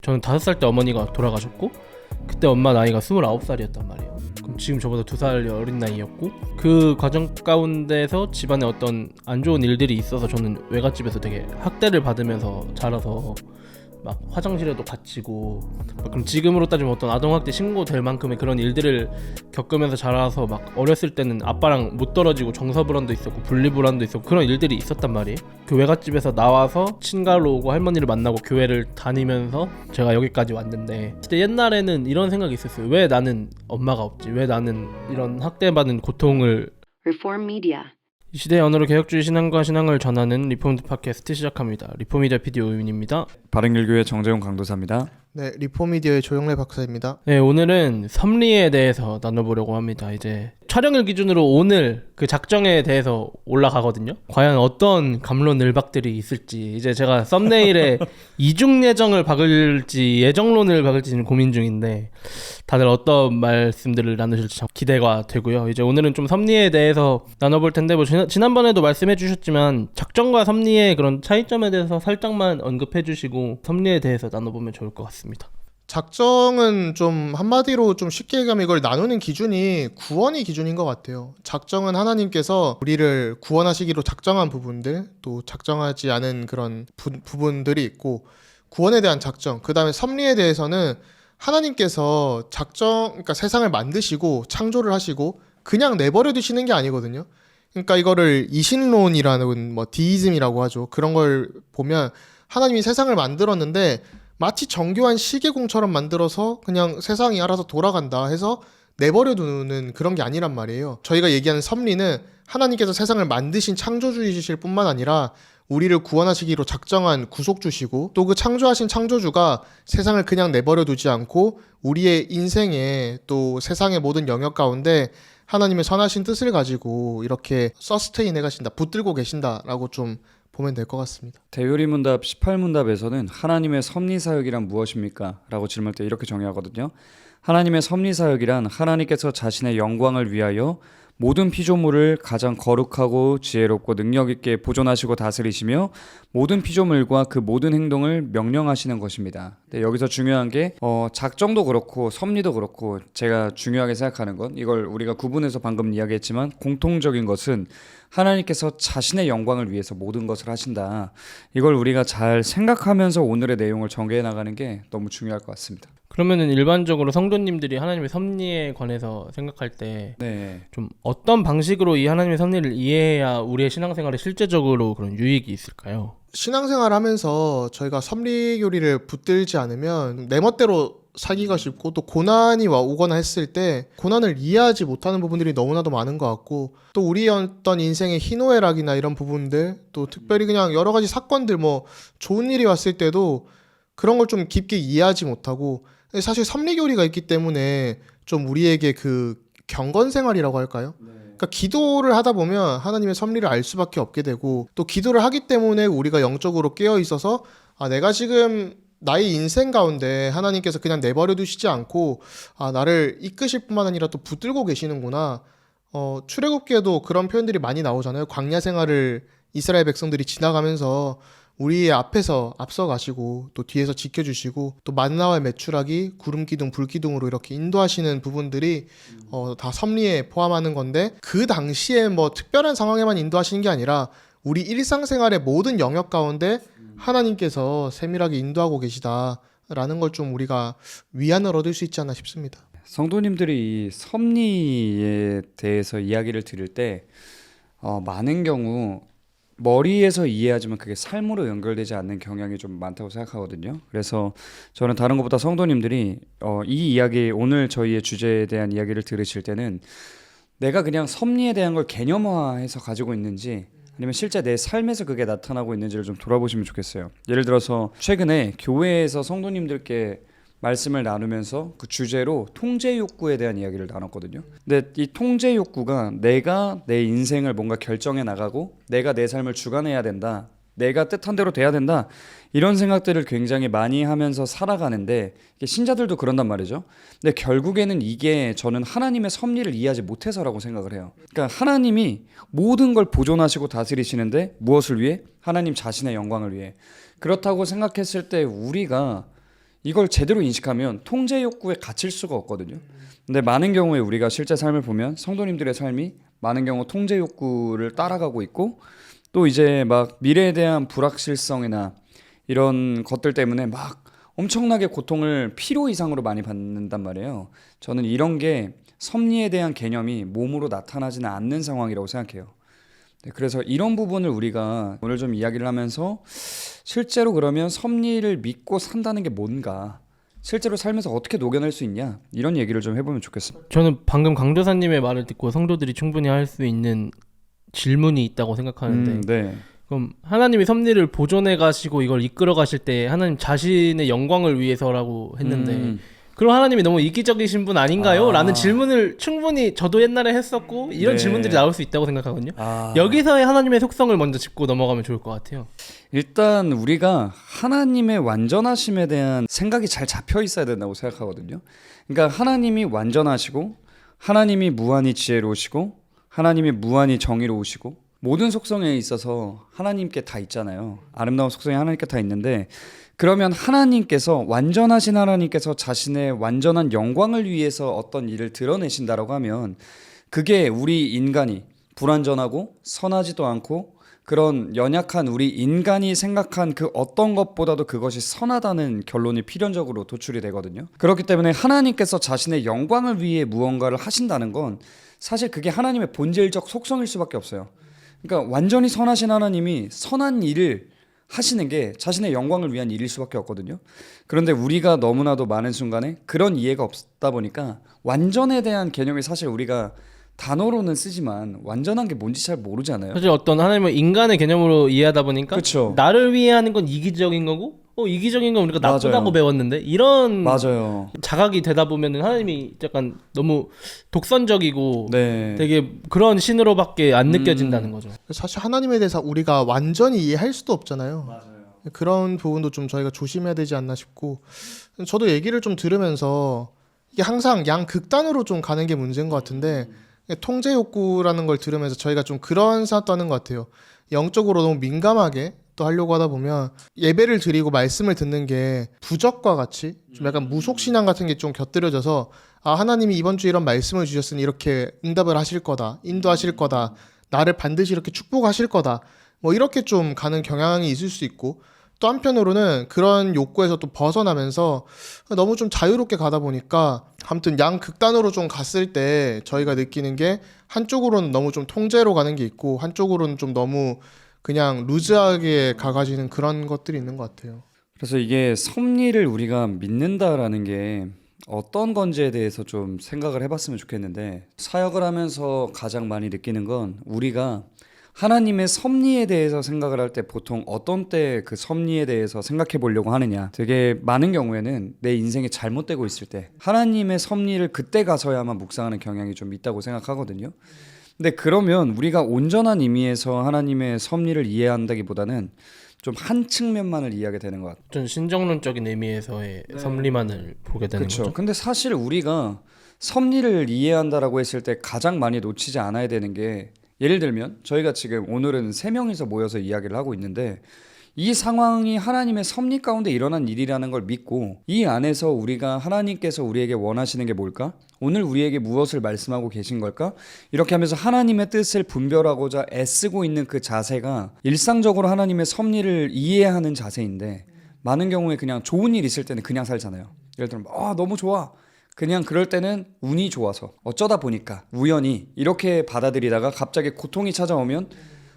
저는 5살 때 어머니가 돌아가셨고 그때 엄마 나이가 29살이었단 말이에요. 그럼 지금 저보다 2살 어린 나이였고 그 과정 가운데서 집안에 어떤 안 좋은 일들이 있어서 저는 외갓집에서 되게 학대를 받으면서 자라서 막 화장실에도 갇히고 그럼 지금으로 따지면 어떤 아동학대 신고될 만큼의 그런 일들을 겪으면서 자라서 막 어렸을 때는 아빠랑 못 떨어지고 정서불안도 있었고 분리불안도 있었고 그런 일들이 있었단 말이에요. 그 외갓집에서 나와서 친가로 오고 할머니를 만나고 교회를 다니면서 제가 여기까지 왔는데 그때 옛날에는 이런 생각이 있었어요. 왜 나는 엄마가 없지? 왜 나는 이런 학대받은 고통을 Reform Media. 이 시대의 언어로 개혁주의 신앙과 신앙을 전하는 리폼드 팟캐스트 시작합니다. 리폼미디어 PD 오윤입니다. 바른길교회 정재용 강도사입니다. 네, 리폼미디어의 조영래 박사입니다. 네, 오늘은 섭리에 대해서 나눠보려고 합니다. 이제 촬영일 기준으로 오늘 그 작정에 대해서 올라가거든요. 과연 어떤 갑론을박들이 있을지 이제 제가 썸네일에 이중 예정을 박을지 예정론을 박을지는 고민 중인데 다들 어떤 말씀들을 나누실지 참 기대가 되고요. 이제 오늘은 좀 섭리에 대해서 나눠볼 텐데 뭐 지난번에도 말씀해 주셨지만 작정과 섭리의 그런 차이점에 대해서 살짝만 언급해 주시고 섭리에 대해서 나눠보면 좋을 것 같습니다. 작정은 좀 한마디로 좀 쉽게 얘기하면 이걸 나누는 기준이 구원이 기준인 것 같아요. 작정은 하나님께서 우리를 구원하시기로 작정한 부분들, 또 작정하지 않은 그런 부분들이 있고, 구원에 대한 작정, 그 다음에 섭리에 대해서는 하나님께서 그러니까 세상을 만드시고 창조를 하시고 그냥 내버려 두시는 게 아니거든요. 그러니까 이거를 이신론이라는 디이즘이라고 하죠. 그런 걸 보면 하나님이 세상을 만들었는데 마치 정교한 시계공처럼 만들어서 그냥 세상이 알아서 돌아간다 해서 내버려 두는 그런 게 아니란 말이에요. 저희가 얘기하는 섭리는 하나님께서 세상을 만드신 창조주이실 뿐만 아니라 우리를 구원하시기로 작정한 구속주시고 또 그 창조하신 창조주가 세상을 그냥 내버려 두지 않고 우리의 인생에 또 세상의 모든 영역 가운데 하나님의 선하신 뜻을 가지고 이렇게 서스테인해 가신다, 붙들고 계신다라고 좀 보면 될 것 같습니다. 대요리문답 18문답에서는 하나님의 섭리사역이란 무엇입니까? 라고 질문할 때 이렇게 정의하거든요. 하나님의 섭리사역이란 하나님께서 자신의 영광을 위하여 모든 피조물을 가장 거룩하고 지혜롭고 능력있게 보존하시고 다스리시며 모든 피조물과 그 모든 행동을 명령하시는 것입니다. 네, 여기서 중요한 게 작정도 그렇고 섭리도 그렇고 제가 중요하게 생각하는 건 이걸 우리가 구분해서 방금 이야기했지만 공통적인 것은 하나님께서 자신의 영광을 위해서 모든 것을 하신다. 이걸 우리가 잘 생각하면서 오늘의 내용을 전개해 나가는 게 너무 중요할 것 같습니다. 그러면은 일반적으로 성도님들이 하나님의 섭리에 관해서 생각할 때 좀 어떤 방식으로 이 하나님의 섭리를 이해해야 우리의 신앙생활에 실제적으로 그런 유익이 있을까요? 신앙생활 하면서 저희가 섭리 교리를 붙들지 않으면 내 멋대로 살기가 쉽고 또 고난이 오거나 했을 때 고난을 이해하지 못하는 부분들이 너무나도 많은 것 같고 또 우리의 어떤 인생의 희노애락이나 이런 부분들 또 특별히 그냥 여러 가지 사건들 좋은 일이 왔을 때도 그런 걸 좀 깊게 이해하지 못하고 사실 섭리 교리가 있기 때문에 좀 우리에게 그 경건 생활이라고 할까요? 그러니까 기도를 하다 보면 하나님의 섭리를 알 수밖에 없게 되고 또 기도를 하기 때문에 우리가 영적으로 깨어 있어서 내가 지금 나의 인생 가운데 하나님께서 그냥 내버려 두시지 않고 나를 이끄실 뿐만 아니라 또 붙들고 계시는구나. 출애굽기에도 그런 표현들이 많이 나오잖아요. 광야 생활을 이스라엘 백성들이 지나가면서 우리의 앞에서 앞서 가시고 또 뒤에서 지켜주시고 또 만나와 메추라기 구름 기둥 불 기둥으로 이렇게 인도하시는 부분들이 다 섭리에 포함하는 건데 그 당시에 특별한 상황에만 인도하시는 게 아니라 우리 일상생활의 모든 영역 가운데 하나님께서 세밀하게 인도하고 계시다라는 걸 좀 우리가 위안을 얻을 수 있지 않나 싶습니다. 성도님들이 이 섭리에 대해서 이야기를 들을 때 많은 경우 머리에서 이해하지만 그게 삶으로 연결되지 않는 경향이 좀 많다고 생각하거든요. 그래서 저는 다른 것보다 성도님들이 이 이야기, 오늘 저희의 주제에 대한 이야기를 들으실 때는 내가 그냥 섭리에 대한 걸 개념화해서 가지고 있는지 아니면 실제 내 삶에서 그게 나타나고 있는지를 좀 돌아보시면 좋겠어요. 예를 들어서 최근에 교회에서 성도님들께 말씀을 나누면서 그 주제로 통제 욕구에 대한 이야기를 나눴거든요. 근데 이 통제 욕구가 내가 내 인생을 뭔가 결정해 나가고 내가 내 삶을 주관해야 된다, 내가 뜻한 대로 돼야 된다, 이런 생각들을 굉장히 많이 하면서 살아가는데 신자들도 그런단 말이죠. 근데 결국에는 이게 저는 하나님의 섭리를 이해하지 못해서라고 생각을 해요. 그러니까 하나님이 모든 걸 보존하시고 다스리시는데 무엇을 위해? 하나님 자신의 영광을 위해. 그렇다고 생각했을 때 우리가 이걸 제대로 인식하면 통제 욕구에 갇힐 수가 없거든요. 근데 많은 경우에 우리가 실제 삶을 보면 성도님들의 삶이 많은 경우 통제 욕구를 따라가고 있고 또 이제 막 미래에 대한 불확실성이나 이런 것들 때문에 막 엄청나게 고통을 필요 이상으로 많이 받는단 말이에요. 저는 이런 게 섭리에 대한 개념이 몸으로 나타나지는 않는 상황이라고 생각해요. 네, 그래서 이런 부분을 우리가 오늘 좀 이야기를 하면서 실제로 그러면 섭리를 믿고 산다는 게 뭔가, 실제로 살면서 어떻게 녹여낼 수 있냐, 이런 얘기를 좀 해보면 좋겠습니다. 저는 방금 강도사님의 말을 듣고 성도들이 충분히 할 수 있는 질문이 있다고 생각하는데 네. 그럼 하나님이 섭리를 보존해 가시고 이걸 이끌어 가실 때 하나님 자신의 영광을 위해서라고 했는데 그럼 하나님이 너무 이기적이신 분 아닌가요? 라는 질문을 충분히 저도 옛날에 했었고 이런 네. 질문들이 나올 수 있다고 생각하거든요. 여기서의 하나님의 속성을 먼저 짚고 넘어가면 좋을 것 같아요. 일단 우리가 하나님의 완전하심에 대한 생각이 잘 잡혀 있어야 된다고 생각하거든요. 그러니까 하나님이 완전하시고 하나님이 무한히 지혜로우시고 하나님이 무한히 정의로우시고 모든 속성에 있어서 하나님께 다 있잖아요. 아름다운 속성이 하나님께 다 있는데, 그러면 하나님께서, 완전하신 하나님께서 자신의 완전한 영광을 위해서 어떤 일을 드러내신다라고 하면 그게 우리 인간이 불완전하고 선하지도 않고 그런 연약한 우리 인간이 생각한 그 어떤 것보다도 그것이 선하다는 결론이 필연적으로 도출이 되거든요. 그렇기 때문에 하나님께서 자신의 영광을 위해 무언가를 하신다는 건 사실 그게 하나님의 본질적 속성일 수밖에 없어요. 그러니까 완전히 선하신 하나님이 선한 일을 하시는 게 자신의 영광을 위한 일일 수밖에 없거든요. 그런데 우리가 너무나도 많은 순간에 그런 이해가 없다 보니까 완전에 대한 개념이 사실 우리가 단어로는 쓰지만 완전한 게 뭔지 잘 모르잖아요. 사실 어떤 하나님을 인간의 개념으로 이해하다 보니까 그쵸. 나를 위해 하는 건 이기적인 거고 이기적인 건 우리가 나쁘다고 맞아요. 배웠는데 이런 맞아요. 자각이 되다 보면은 하나님이 약간 너무 독선적이고 네. 되게 그런 신으로밖에 안 느껴진다는 거죠. 사실 하나님에 대해서 우리가 완전히 이해할 수도 없잖아요. 그런 부분도 좀 저희가 조심해야 되지 않나 싶고, 저도 얘기를 좀 들으면서 이게 항상 양극단으로 좀 가는 게 문제인 것 같은데, 통제 욕구라는 걸 들으면서 저희가 좀 그런 생각도 하는 것 같아요. 영적으로 너무 민감하게 또 하려고 하다 보면 예배를 드리고 말씀을 듣는 게 부적과 같이 좀 약간 무속신앙 같은 게 좀 곁들여져서, 아, 하나님이 이번 주에 이런 말씀을 주셨으니 이렇게 응답을 하실 거다, 인도하실 거다, 나를 반드시 이렇게 축복하실 거다, 뭐 이렇게 좀 가는 경향이 있을 수 있고, 또 한편으로는 그런 욕구에서 또 벗어나면서 너무 좀 자유롭게 가다 보니까, 아무튼 양극단으로 좀 갔을 때 저희가 느끼는 게 한쪽으로는 너무 좀 통제로 가는 게 있고 한쪽으로는 좀 너무 그냥 루즈하게 가가지는 그런 것들이 있는 것 같아요. 그래서 이게 섭리를 우리가 믿는다라는 게 어떤 건지에 대해서 좀 생각을 해봤으면 좋겠는데, 사역을 하면서 가장 많이 느끼는 건 우리가 하나님의 섭리에 대해서 생각을 할 때 보통 어떤 때 그 섭리에 대해서 생각해 보려고 하느냐, 되게 많은 경우에는 내 인생이 잘못되고 있을 때 하나님의 섭리를 그때 가서야만 묵상하는 경향이 좀 있다고 생각하거든요. 근데 그러면 우리가 온전한 의미에서 하나님의 섭리를 이해한다기보다는 좀 한 측면만을 이해하게 되는 것 같아요. 좀 신정론적인 의미에서의 섭리만을 보게 되는 그렇죠. 거죠. 근데 사실 우리가 섭리를 이해한다라고 했을 때 가장 많이 놓치지 않아야 되는 게, 예를 들면 저희가 지금 오늘은 3명이서 모여서 이야기를 하고 있는데 이 상황이 하나님의 섭리 가운데 일어난 일이라는 걸 믿고 이 안에서 우리가 하나님께서 우리에게 원하시는 게 뭘까? 오늘 우리에게 무엇을 말씀하고 계신 걸까? 이렇게 하면서 하나님의 뜻을 분별하고자 애쓰고 있는 그 자세가 일상적으로 하나님의 섭리를 이해하는 자세인데, 많은 경우에 그냥 좋은 일 있을 때는 그냥 살잖아요. 예를 들면 너무 좋아, 그냥 그럴 때는 운이 좋아서 어쩌다 보니까 우연히 이렇게 받아들이다가 갑자기 고통이 찾아오면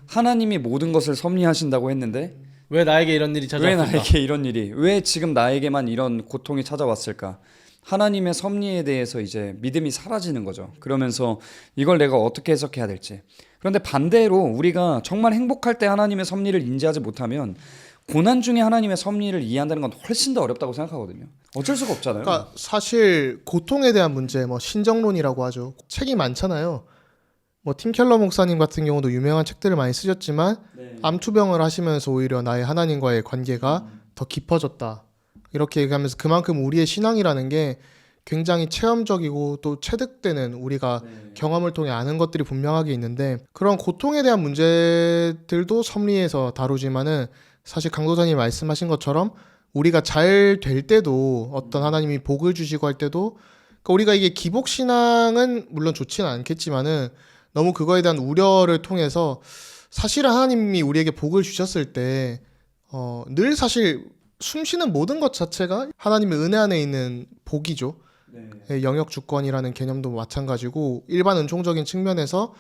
하나님이 모든 것을 섭리하신다고 했는데 왜 나에게 이런 일이 왜 찾아왔을까? 나에게 이런 일이, 왜 지금 나에게만 이런 고통이 찾아왔을까? 하나님의 섭리에 대해서 이제 믿음이 사라지는 거죠. 그러면서 이걸 내가 어떻게 해석해야 될지. 그런데 반대로 우리가 정말 행복할 때 하나님의 섭리를 인지하지 못하면 고난 중에 하나님의 섭리를 이해한다는 건 훨씬 더 어렵다고 생각하거든요. 어쩔 수가 없잖아요. 그러니까 사실 고통에 대한 문제, 뭐 신정론이라고 하죠. 책이 많잖아요. 뭐 팀 켈러 목사님 같은 경우도 유명한 책들을 많이 쓰셨지만 암투병을 하시면서 오히려 나의 하나님과의 관계가 더 깊어졌다, 이렇게 얘기하면서 그만큼 우리의 신앙이라는 게 굉장히 체험적이고 또 체득되는, 우리가 경험을 통해 아는 것들이 분명하게 있는데, 그런 고통에 대한 문제들도 섭리에서 다루지만은 사실 강도사님이 말씀하신 것처럼 우리가 잘 될 때도 어떤 하나님이 복을 주시고 할 때도 그러니까 우리가 이게 기복 신앙은 물론 좋지는 않겠지만은 너무 그거에 대한 우려를 통해서 사실은 하나님이 우리에게 복을 주셨을 때 늘 사실 숨쉬는 모든 것 자체가 하나님의 은혜 안에 있는 복이죠. 네. 영역 주권이라는 개념도 마찬가지고 일반 은총적인 측면에서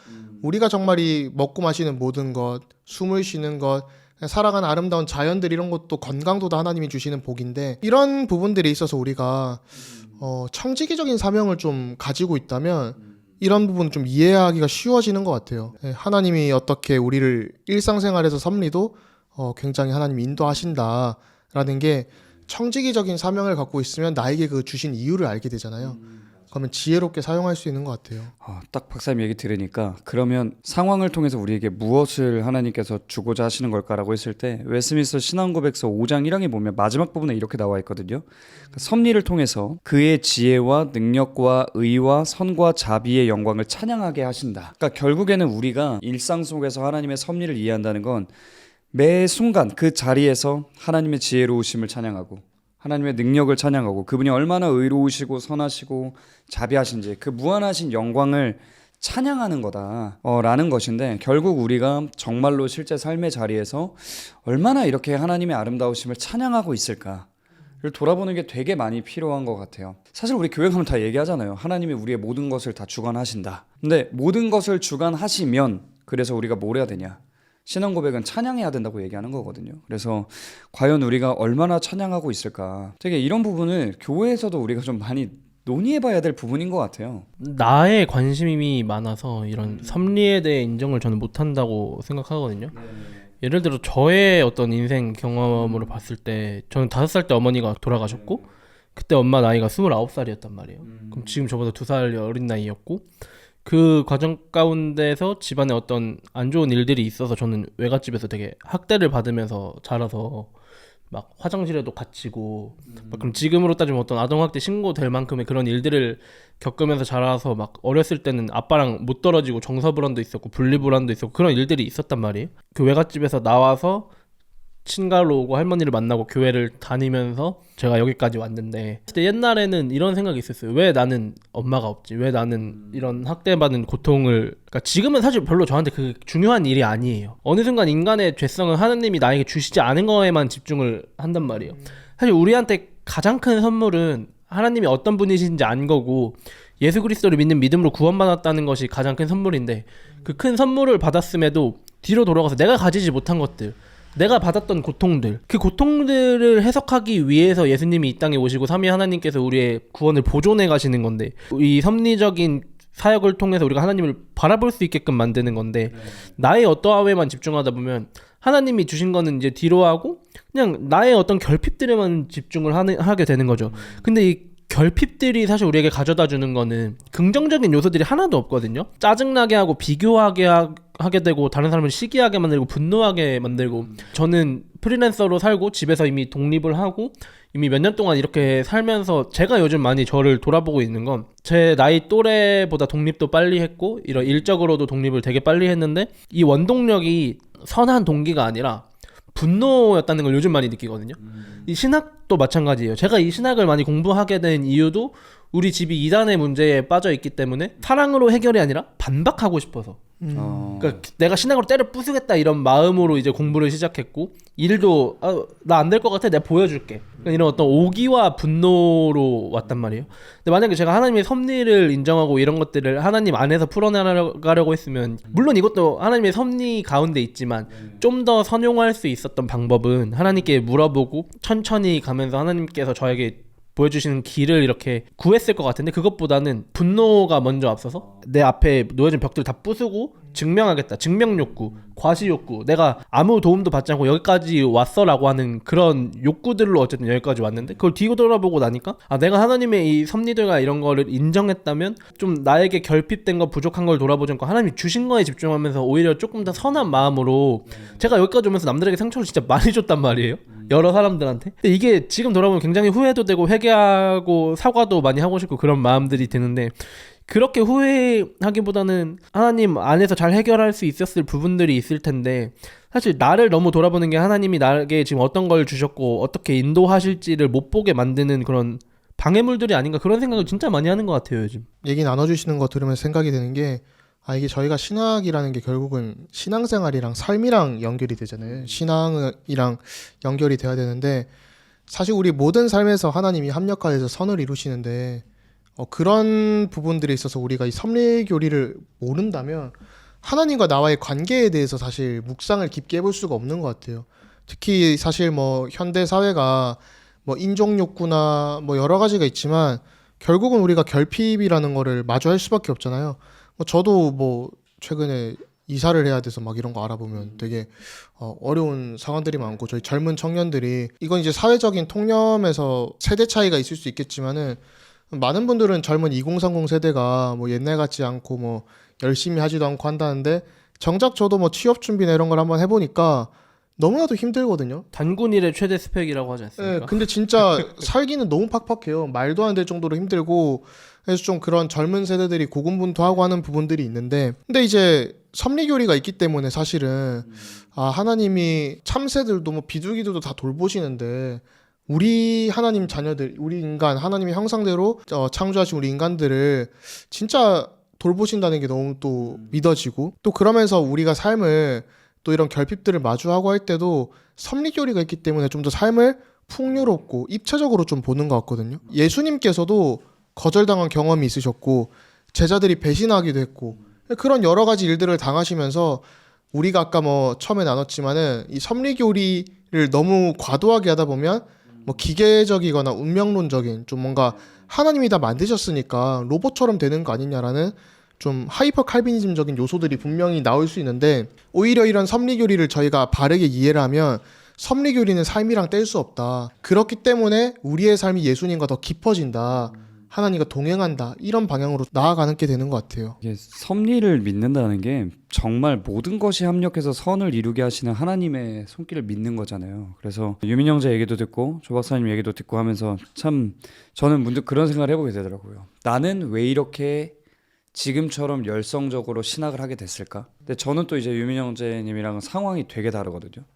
우리가 정말 이 먹고 마시는 모든 것, 숨을 쉬는 것, 살아가는 아름다운 자연들 이런 것도 건강도 다 하나님이 주시는 복인데 이런 부분들에 있어서 우리가 청지기적인 사명을 좀 가지고 있다면 이런 부분을 좀 이해하기가 쉬워지는 것 같아요. 네, 하나님이 어떻게 우리를 일상생활에서 섭리도 굉장히 하나님이 인도하신다라는 게 청지기적인 사명을 갖고 있으면 나에게 그 주신 이유를 알게 되잖아요. 그러면 지혜롭게 사용할 수 있는 것 같아요. 딱 박사님 얘기 들으니까 그러면 상황을 통해서 우리에게 무엇을 하나님께서 주고자 하시는 걸까라고 했을 때 웨스민스터 신앙고백서 5장 1항에 보면 마지막 부분에 이렇게 나와 있거든요. 그러니까 섭리를 통해서 그의 지혜와 능력과 의와 선과 자비의 영광을 찬양하게 하신다. 그러니까 결국에는 우리가 일상 속에서 하나님의 섭리를 이해한다는 건 매 순간 그 자리에서 하나님의 지혜로우심을 찬양하고 하나님의 능력을 찬양하고 그분이 얼마나 의로우시고 선하시고 자비하신지 그 무한하신 영광을 찬양하는 거다 라는 것인데 결국 우리가 정말로 실제 삶의 자리에서 얼마나 이렇게 하나님의 아름다우심을 찬양하고 있을까를 돌아보는 게 되게 많이 필요한 것 같아요. 사실 우리 교회 가면 다 얘기하잖아요. 하나님이 우리의 모든 것을 다 주관하신다. 근데 모든 것을 주관하시면 그래서 우리가 뭘 해야 되냐? 신앙 고백은 찬양해야 된다고 얘기하는 거거든요. 그래서 과연 우리가 얼마나 찬양하고 있을까? 되게 이런 부분을 교회에서도 우리가 좀 많이 논의해봐야 될 부분인 것 같아요. 나의 관심이 많아서 이런 섭리에 대해 인정을 저는 못한다고 생각하거든요. 예를 들어 저의 어떤 인생 경험으로 봤을 때 저는 5살 때 어머니가 돌아가셨고 그때 엄마 나이가 29살이었단 말이에요. 그럼 지금 저보다 2살 어린 나이였고 그 과정 가운데서 집안에 어떤 안 좋은 일들이 있어서 저는 외갓집에서 되게 학대를 받으면서 자라서 막 화장실에도 갇히고 막 그럼 지금으로 따지면 어떤 아동학대 신고될 만큼의 그런 일들을 겪으면서 자라서 막 어렸을 때는 아빠랑 못 떨어지고 정서불안도 있었고 분리불안도 있었고 그런 일들이 있었단 말이에요. 그 외갓집에서 나와서 친가로 오고 할머니를 만나고 교회를 다니면서 제가 여기까지 왔는데 그때 옛날에는 이런 생각이 있었어요. 왜 나는 엄마가 없지? 왜 나는 이런 학대받은 고통을 그러니까 지금은 사실 별로 저한테 그 중요한 일이 아니에요. 어느 순간 인간의 죄성은 하느님이 나에게 주시지 않은 거에만 집중을 한단 말이에요. 사실 우리한테 가장 큰 선물은 하나님이 어떤 분이신지 안 거고 예수 그리스도를 믿는 믿음으로 구원받았다는 것이 가장 큰 선물인데 그 큰 선물을 받았음에도 뒤로 돌아가서 내가 가지지 못한 것들 내가 받았던 고통들 그 고통들을 해석하기 위해서 예수님이 이 땅에 오시고 삼위 하나님께서 우리의 구원을 보존해 가시는 건데 이 섭리적인 사역을 통해서 우리가 하나님을 바라볼 수 있게끔 만드는 건데 나의 어떠함에만 집중하다 보면 하나님이 주신 거는 이제 뒤로 하고 그냥 나의 어떤 결핍들에만 집중을 하게 되는 거죠. 근데 이 결핍들이 사실 우리에게 가져다 주는 거는 긍정적인 요소들이 하나도 없거든요. 짜증나게 하고 비교하게 하게 되고 다른 사람을 시기하게 만들고 분노하게 만들고 저는 프리랜서로 살고 집에서 이미 독립을 하고 이미 몇 년 동안 이렇게 살면서 제가 요즘 많이 저를 돌아보고 있는 건 제 나이 또래보다 독립도 빨리 했고 이런 일적으로도 독립을 되게 빨리 했는데 이 원동력이 선한 동기가 아니라 분노였다는 걸 요즘 많이 느끼거든요. 이 신학도 마찬가지예요. 제가 이 신학을 많이 공부하게 된 이유도 우리 집이 이단의 문제에 빠져 있기 때문에 사랑으로 해결이 아니라 반박하고 싶어서 그러니까 내가 신학으로 때려 부수겠다 이런 마음으로 이제 공부를 시작했고 일도 나 안 될 것 같아 내가 보여줄게 그러니까 이런 어떤 오기와 분노로 왔단 말이에요. 근데 만약에 제가 하나님의 섭리를 인정하고 이런 것들을 하나님 안에서 풀어나가려고 했으면 물론 이것도 하나님의 섭리 가운데 있지만 좀 더 선용할 수 있었던 방법은 하나님께 물어보고 천천히 가면서 하나님께서 저에게 보여주시는 길을 이렇게 구했을 것 같은데 그것보다는 분노가 먼저 앞서서 내 앞에 놓여진 벽들 다 부수고 증명하겠다. 증명욕구, 과시욕구 내가 아무 도움도 받지 않고 여기까지 왔어라고 하는 그런 욕구들로 어쨌든 여기까지 왔는데 그걸 뒤로 돌아보고 나니까 내가 하나님의 이 섭리들과 이런 거를 인정했다면 좀 나에게 결핍된 거 부족한 걸 돌아보지 않고 하나님이 주신 거에 집중하면서 오히려 조금 더 선한 마음으로 제가 여기까지 오면서 남들에게 상처를 진짜 많이 줬단 말이에요. 여러 사람들한테. 근데 이게 지금 돌아보면 굉장히 후회도 되고 회개하고 사과도 많이 하고 싶고 그런 마음들이 드는데 그렇게 후회하기보다는 하나님 안에서 잘 해결할 수 있었을 부분들이 있을 텐데 사실 나를 너무 돌아보는 게 하나님이 나에게 지금 어떤 걸 주셨고 어떻게 인도하실지를 못 보게 만드는 그런 방해물들이 아닌가 그런 생각을 진짜 많이 하는 것 같아요 요즘. 얘기 나눠주시는 거 들으면서 생각이 드는 게 이게 저희가 신학이라는 게 결국은 신앙생활이랑 삶이랑 연결이 되잖아요. 신앙이랑 연결이 돼야 되는데 사실 우리 모든 삶에서 하나님이 합력하여서 선을 이루시는데 그런 부분들에 있어서 우리가 이 섭리교리를 모른다면 하나님과 나와의 관계에 대해서 사실 묵상을 깊게 해볼 수가 없는 것 같아요. 특히 사실 뭐 현대 사회가 뭐 인종 욕구나 뭐 여러 가지가 있지만 결국은 우리가 결핍이라는 거를 마주할 수밖에 없잖아요. 저도 뭐 최근에 이사를 해야 돼서 막 이런 거 알아보면 되게 어려운 상황들이 많고 저희 젊은 청년들이 이건 이제 사회적인 통념에서 세대 차이가 있을 수 있겠지만은 많은 분들은 젊은 2030 세대가 뭐 옛날 같지 않고 뭐 열심히 하지도 않고 한다는데 정작 저도 뭐 취업 준비나 이런 걸 한번 해보니까 너무나도 힘들거든요. 단군 일의 최대 스펙이라고 하지 않습니까? 네, 근데 진짜 살기는 너무 팍팍해요. 말도 안 될 정도로 힘들고 그래서 좀 그런 젊은 세대들이 고군분투하고 하는 부분들이 있는데 근데 이제 섭리교리가 있기 때문에 사실은 하나님이 참새들도 뭐 비둘기들도 다 돌보시는데 우리 하나님 자녀들, 우리 인간, 하나님의 형상대로 창조하신 우리 인간들을 진짜 돌보신다는 게 너무 또 믿어지고 또 그러면서 우리가 삶을 또 이런 결핍들을 마주하고 할 때도 섭리교리가 있기 때문에 좀 더 삶을 풍요롭고 입체적으로 좀 보는 것 같거든요. 예수님께서도 거절당한 경험이 있으셨고 제자들이 배신하기도 했고 그런 여러 가지 일들을 당하시면서 우리가 아까 뭐 처음에 나눴지만은 이 섭리교리를 너무 과도하게 하다 보면 뭐 기계적이거나 운명론적인 좀 뭔가 하나님이 다 만드셨으니까 로봇처럼 되는 거 아니냐라는 좀 하이퍼 칼비니즘적인 요소들이 분명히 나올 수 있는데 오히려 이런 섭리교리를 저희가 바르게 이해를 하면 섭리교리는 삶이랑 뗄 수 없다. 그렇기 때문에 우리의 삶이 예수님과 더 깊어진다. 하나님과 동행한다. 이런 방향으로 나아가는 게 되는 것 같아요. 이게 섭리를 믿는다는 게 정말 모든 것이 합력해서 선을 이루게 하시는 하나님의 손길을 믿는 거잖아요. 그래서 유민 형제 얘기도 듣고 조 박사님 얘기도 듣고 하면서 참 저는 문득 그런 생각을 해보게 되더라고요. 나는 왜 이렇게 지금처럼 열성적으로 신학을 하게 됐을까? 근데 저는 또 이제 유민 형제님이랑 상황이 되게 다르거든요.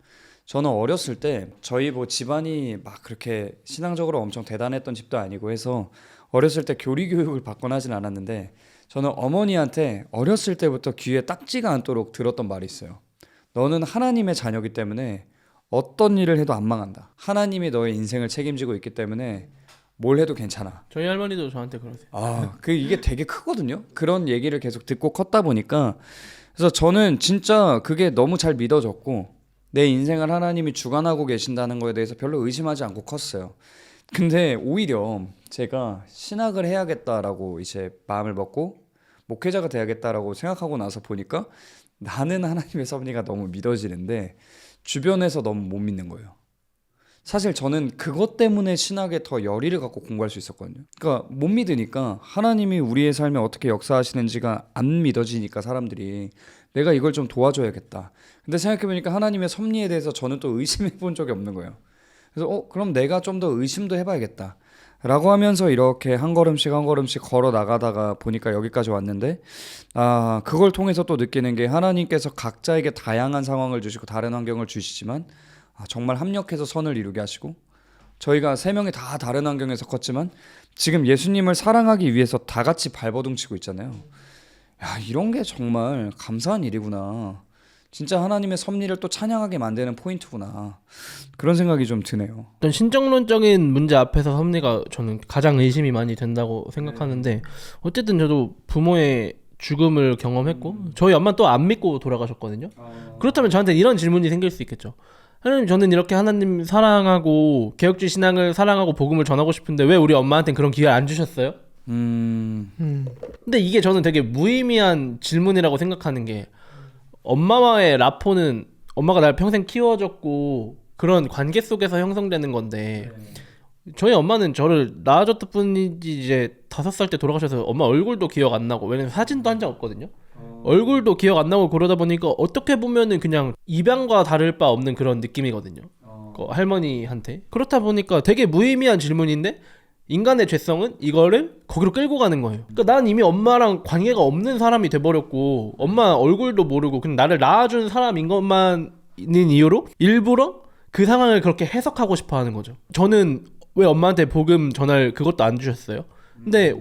저는 어렸을 때 저희 뭐 집안이 막 그렇게 신앙적으로 엄청 대단했던 집도 아니고 해서 어렸을 때 교리 교육을 받거나 하진 않았는데 저는 어머니한테 어렸을 때부터 귀에 딱지가 않도록 들었던 말이 있어요. 너는 하나님의 자녀이기 때문에 어떤 일을 해도 안 망한다. 하나님이 너의 인생을 책임지고 있기 때문에 뭘 해도 괜찮아. 저희 할머니도 저한테 그러세요. 이게 되게 크거든요. 그런 얘기를 계속 듣고 컸다 보니까 그래서 저는 진짜 그게 너무 잘 믿어졌고 내 인생을 하나님이 주관하고 계신다는 거에 대해서 별로 의심하지 않고 컸어요. 근데 오히려 제가 신학을 해야겠다라고 이제 마음을 먹고 목회자가 돼야겠다라고 생각하고 나서 보니까 나는 하나님의 섭리가 너무 믿어지는데 주변에서 너무 못 믿는 거예요. 사실 저는 그것 때문에 신학에 더 열의를 갖고 공부할 수 있었거든요. 그러니까 못 믿으니까 하나님이 우리의 삶에 어떻게 역사하시는지가 안 믿어지니까 사람들이 내가 이걸 좀 도와줘야겠다. 근데 생각해보니까 하나님의 섭리에 대해서 저는 또 의심해 본 적이 없는 거예요. 그래서 그럼 내가 좀 더 의심도 해봐야겠다 라고 하면서 이렇게 한 걸음씩 한 걸음씩 걸어 나가다가 보니까 여기까지 왔는데 그걸 통해서 또 느끼는 게 하나님께서 각자에게 다양한 상황을 주시고 다른 환경을 주시지만 정말 합력해서 선을 이루게 하시고 저희가 세 명이 다 다른 환경에서 컸지만 지금 예수님을 사랑하기 위해서 다 같이 발버둥치고 있잖아요. 이런 게 정말 감사한 일이구나. 진짜 하나님의 섭리를 또 찬양하게 만드는 포인트구나. 그런 생각이 좀 드네요. 어떤 신정론적인 문제 앞에서 섭리가 저는 가장 의심이 많이 된다고 생각하는데 어쨌든 저도 부모의 죽음을 경험했고 저희 엄마는 또 안 믿고 돌아가셨거든요. 그렇다면 저한테 이런 질문이 생길 수 있겠죠. 하나님, 저는 이렇게 하나님 사랑하고 개혁주의 신앙을 사랑하고 복음을 전하고 싶은데 왜 우리 엄마한테는 그런 기회를 안 주셨어요? 근데 이게 저는 되게 무의미한 질문이라고 생각하는 게 엄마와의 라포는 엄마가 날 평생 키워줬고 그런 관계 속에서 형성되는 건데 저희 엄마는 저를 낳아줬던 뿐이지 이제 5살 때 돌아가셔서 엄마 얼굴도 기억 안 나고 왜냐면 사진도 한 장 없거든요. 얼굴도 기억 안 나고 그러다 보니까 어떻게 보면은 그냥 입양과 다를 바 없는 그런 느낌이거든요. 할머니한테. 그렇다 보니까 되게 무의미한 질문인데 인간의 죄성은 이거를 거기로 끌고 가는 거예요. 그러니까 난 이미 엄마랑 관계가 없는 사람이 돼버렸고 엄마 얼굴도 모르고 그냥 나를 낳아준 사람인 것만 있는 이유로 일부러 그 상황을 그렇게 해석하고 싶어 하는 거죠. 저는 왜 엄마한테 복음 전할 그것도 안 주셨어요? 근데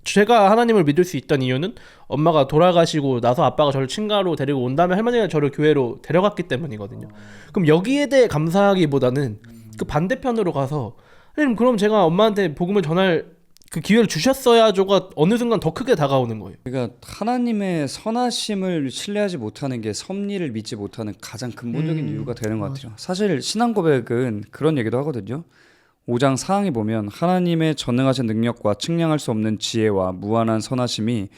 제가 하나님을 믿을 수 있던 이유는 엄마가 돌아가시고 나서 아빠가 저를 친가로 데리고 온 다음에 할머니가 저를 교회로 데려갔기 때문이거든요. 그럼 여기에 대해 감사하기보다는 그 반대편으로 가서 하나님 그럼 제가 엄마한테 복음을 전할 그 기회를 주셨어야죠가 어느 순간 더 크게 다가오는 거예요. 그러니까 하나님의 선하심을 신뢰하지 못하는 게 섭리를 믿지 못하는 가장 근본적인 이유가 되는 것 같아요. 사실 신앙 고백은 그런 얘기도 하거든요. 5장 4항에 보면 하나님의 전능하신 능력과 측량할 수 없는 지혜와 무한한 선하심이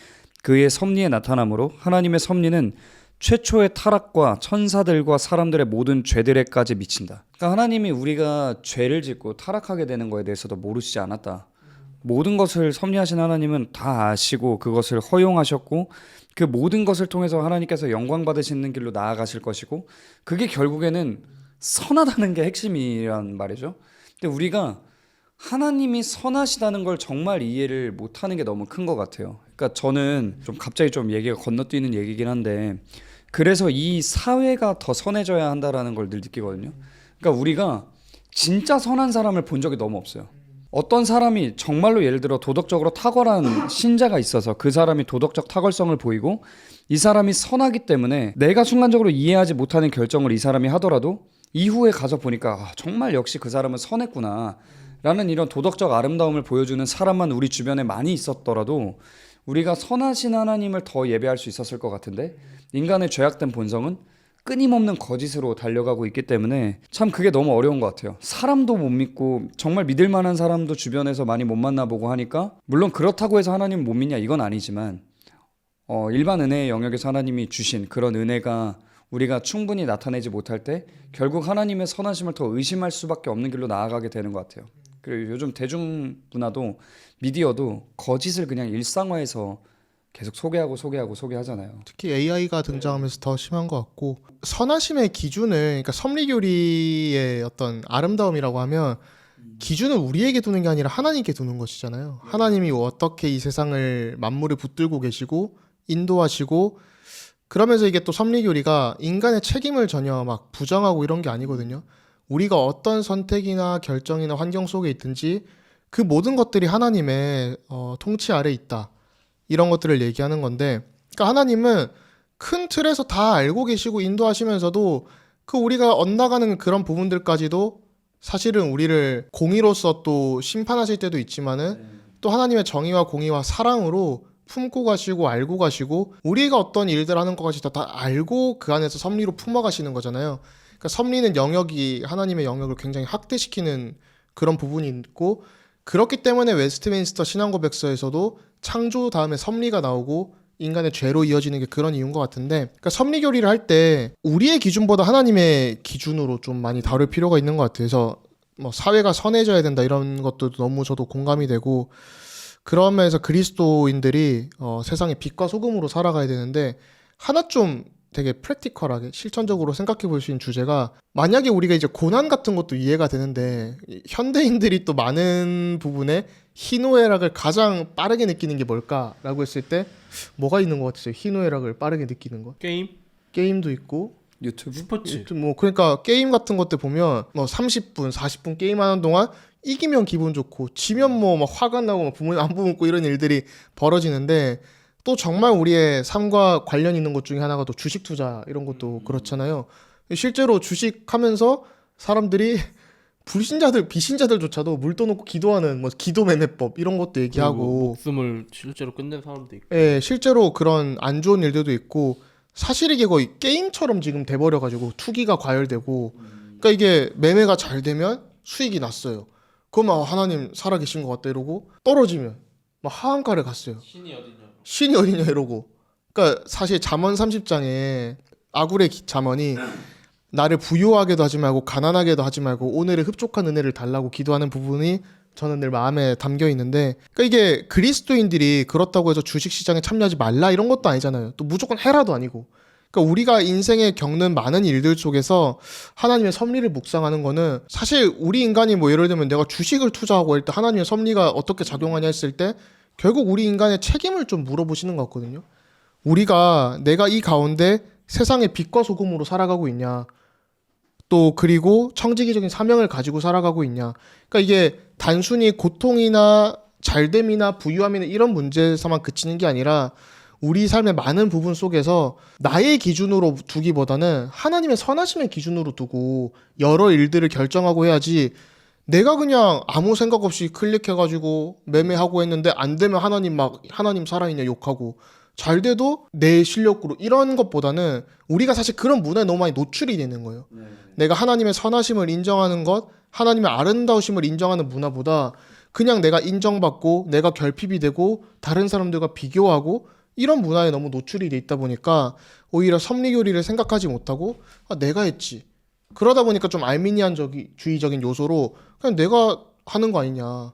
그의 섭리에 나타나므로 하나님의 섭리는 최초의 타락과 천사들과 사람들의 모든 죄들에까지 미친다. 그러니까 하나님이 우리가 죄를 짓고 타락하게 되는 거에 대해서도 모르시지 않았다. 모든 것을 섭리하신 하나님은 다 아시고 그것을 허용하셨고 그 모든 것을 통해서 하나님께서 영광 받으시는 길로 나아가실 것이고 그게 결국에는 선하다는 게 핵심이란 말이죠. 근데 우리가 하나님이 선하시다는 걸 정말 이해를 못하는 게 너무 큰 것 같아요. 그러니까 저는 좀 갑자기 좀 얘기가 건너뛰는 얘기긴 한데 그래서 이 사회가 더 선해져야 한다라는 걸 늘 느끼거든요. 그러니까 우리가 진짜 선한 사람을 본 적이 너무 없어요. 어떤 사람이 정말로 예를 들어 도덕적으로 탁월한 신자가 있어서 그 사람이 도덕적 탁월성을 보이고 이 사람이 선하기 때문에 내가 순간적으로 이해하지 못하는 결정을 이 사람이 하더라도 이후에 가서 보니까 정말 역시 그 사람은 선했구나 라는 이런 도덕적 아름다움을 보여주는 사람만 우리 주변에 많이 있었더라도 우리가 선하신 하나님을 더 예배할 수 있었을 것 같은데 인간의 죄악된 본성은 끊임없는 거짓으로 달려가고 있기 때문에 참 그게 너무 어려운 것 같아요. 사람도 못 믿고 정말 믿을 만한 사람도 주변에서 많이 못 만나보고 하니까 물론 그렇다고 해서 하나님 못 믿냐 이건 아니지만 일반 은혜의 영역에서 하나님이 주신 그런 은혜가 우리가 충분히 나타내지 못할 때 결국 하나님의 선하심을 더 의심할 수밖에 없는 길로 나아가게 되는 것 같아요. 그리고 요즘 대중문화도 미디어도 거짓을 그냥 일상화해서 계속 소개하잖아요. 특히 AI가 등장하면서 더 심한 것 같고 선하심의 기준을 그러니까 섭리교리의 어떤 아름다움이라고 하면 기준을 우리에게 두는 게 아니라 하나님께 두는 것이잖아요. 하나님이 어떻게 이 세상을 만물을 붙들고 계시고 인도하시고 그러면서 이게 또 섭리교리가 인간의 책임을 전혀 막 부정하고 이런 게 아니거든요. 우리가 어떤 선택이나 결정이나 환경 속에 있든지 그 모든 것들이 하나님의 통치 아래 있다. 이런 것들을 얘기하는 건데 그러니까 하나님은 큰 틀에서 다 알고 계시고 인도하시면서도 그 우리가 엇나가는 그런 부분들까지도 사실은 우리를 공의로서 또 심판하실 때도 있지만은 또 하나님의 정의와 공의와 사랑으로 품고 가시고 알고 가시고 우리가 어떤 일들 하는 것까지 다 알고 그 안에서 섭리로 품어가시는 거잖아요. 그러니까 섭리는 영역이 하나님의 영역을 굉장히 확대시키는 그런 부분이 있고 그렇기 때문에 웨스트민스터 신앙고백서에서도 창조 다음에 섭리가 나오고 인간의 죄로 이어지는 게 그런 이유인 것 같은데 그러니까 섭리교리를 할 때 우리의 기준보다 하나님의 기준으로 좀 많이 다룰 필요가 있는 것 같아요. 그래서 뭐 사회가 선해져야 된다 이런 것도 너무 저도 공감이 되고 그런 면에서 그리스도인들이 세상의 빛과 소금으로 살아가야 되는데 하나 좀 되게 프랙티컬하게 실천적으로 생각해 볼 수 있는 주제가 만약에 우리가 이제 고난 같은 것도 이해가 되는데 현대인들이 또 많은 부분에 희노애락을 가장 빠르게 느끼는 게 뭘까라고 했을 때 뭐가 있는 것 같으세요? 희노애락을 빠르게 느끼는 거? 게임도 있고 유튜브? 스포츠. 뭐 그러니까 게임 같은 것들 보면 뭐 30분, 40분 게임하는 동안 이기면 기분 좋고 지면 뭐 막 화가 나고 막 부모님 안부 묻고 이런 일들이 벌어지는데 또 정말 우리의 삶과 관련 있는 것 중에 하나가 또 주식 투자 이런 것도 그렇잖아요. 실제로 주식하면서 사람들이 불신자들, 비신자들조차도 물 떠놓고 기도하는 뭐 기도 매매법 이런 것도 얘기하고 목숨을 실제로 끝낸 사람도 있고. 예, 실제로 그런 안 좋은 일들도 있고 사실 이게 거의 게임처럼 지금 돼버려가지고 투기가 과열되고 그러니까 이게 매매가 잘 되면 수익이 났어요. 그러면 하나님 살아계신 것 같다 이러고 떨어지면 막 하한가를 갔어요. 신이 어디냐 이러고. 그러니까 사실 잠언 30장에 아굴의 잠언이 나를 부유하게도 하지 말고 가난하게도 하지 말고 오늘의 흡족한 은혜를 달라고 기도하는 부분이 저는 늘 마음에 담겨 있는데 그러니까 이게 그리스도인들이 그렇다고 해서 주식시장에 참여하지 말라 이런 것도 아니잖아요. 또 무조건 해라도 아니고 그러니까 우리가 인생에 겪는 많은 일들 속에서 하나님의 섭리를 묵상하는 거는 사실 우리 인간이 뭐 예를 들면 내가 주식을 투자하고 할 때 하나님의 섭리가 어떻게 작용하냐 했을 때 결국 우리 인간의 책임을 좀 물어보시는 것 같거든요. 내가 이 가운데 세상의 빛과 소금으로 살아가고 있냐. 또 그리고 청지기적인 사명을 가지고 살아가고 있냐. 그러니까 이게 단순히 고통이나 잘됨이나 부유함이나 이런 문제에서만 그치는 게 아니라 우리 삶의 많은 부분 속에서 나의 기준으로 두기보다는 하나님의 선하심의 기준으로 두고 여러 일들을 결정하고 해야지 내가 그냥 아무 생각 없이 클릭해가지고 매매하고 했는데 안 되면 하나님 살아있냐 욕하고 잘 돼도 내 실력으로 이런 것보다는 우리가 사실 그런 문화에 너무 많이 노출이 되는 거예요. 내가 하나님의 선하심을 인정하는 것, 하나님의 아름다우심을 인정하는 문화보다 그냥 내가 인정받고 내가 결핍이 되고 다른 사람들과 비교하고 이런 문화에 너무 노출이 돼 있다 보니까 오히려 섭리교리를 생각하지 못하고 내가 했지. 그러다 보니까 좀 알미니안주의적인 요소로 그냥 내가 하는 거 아니냐.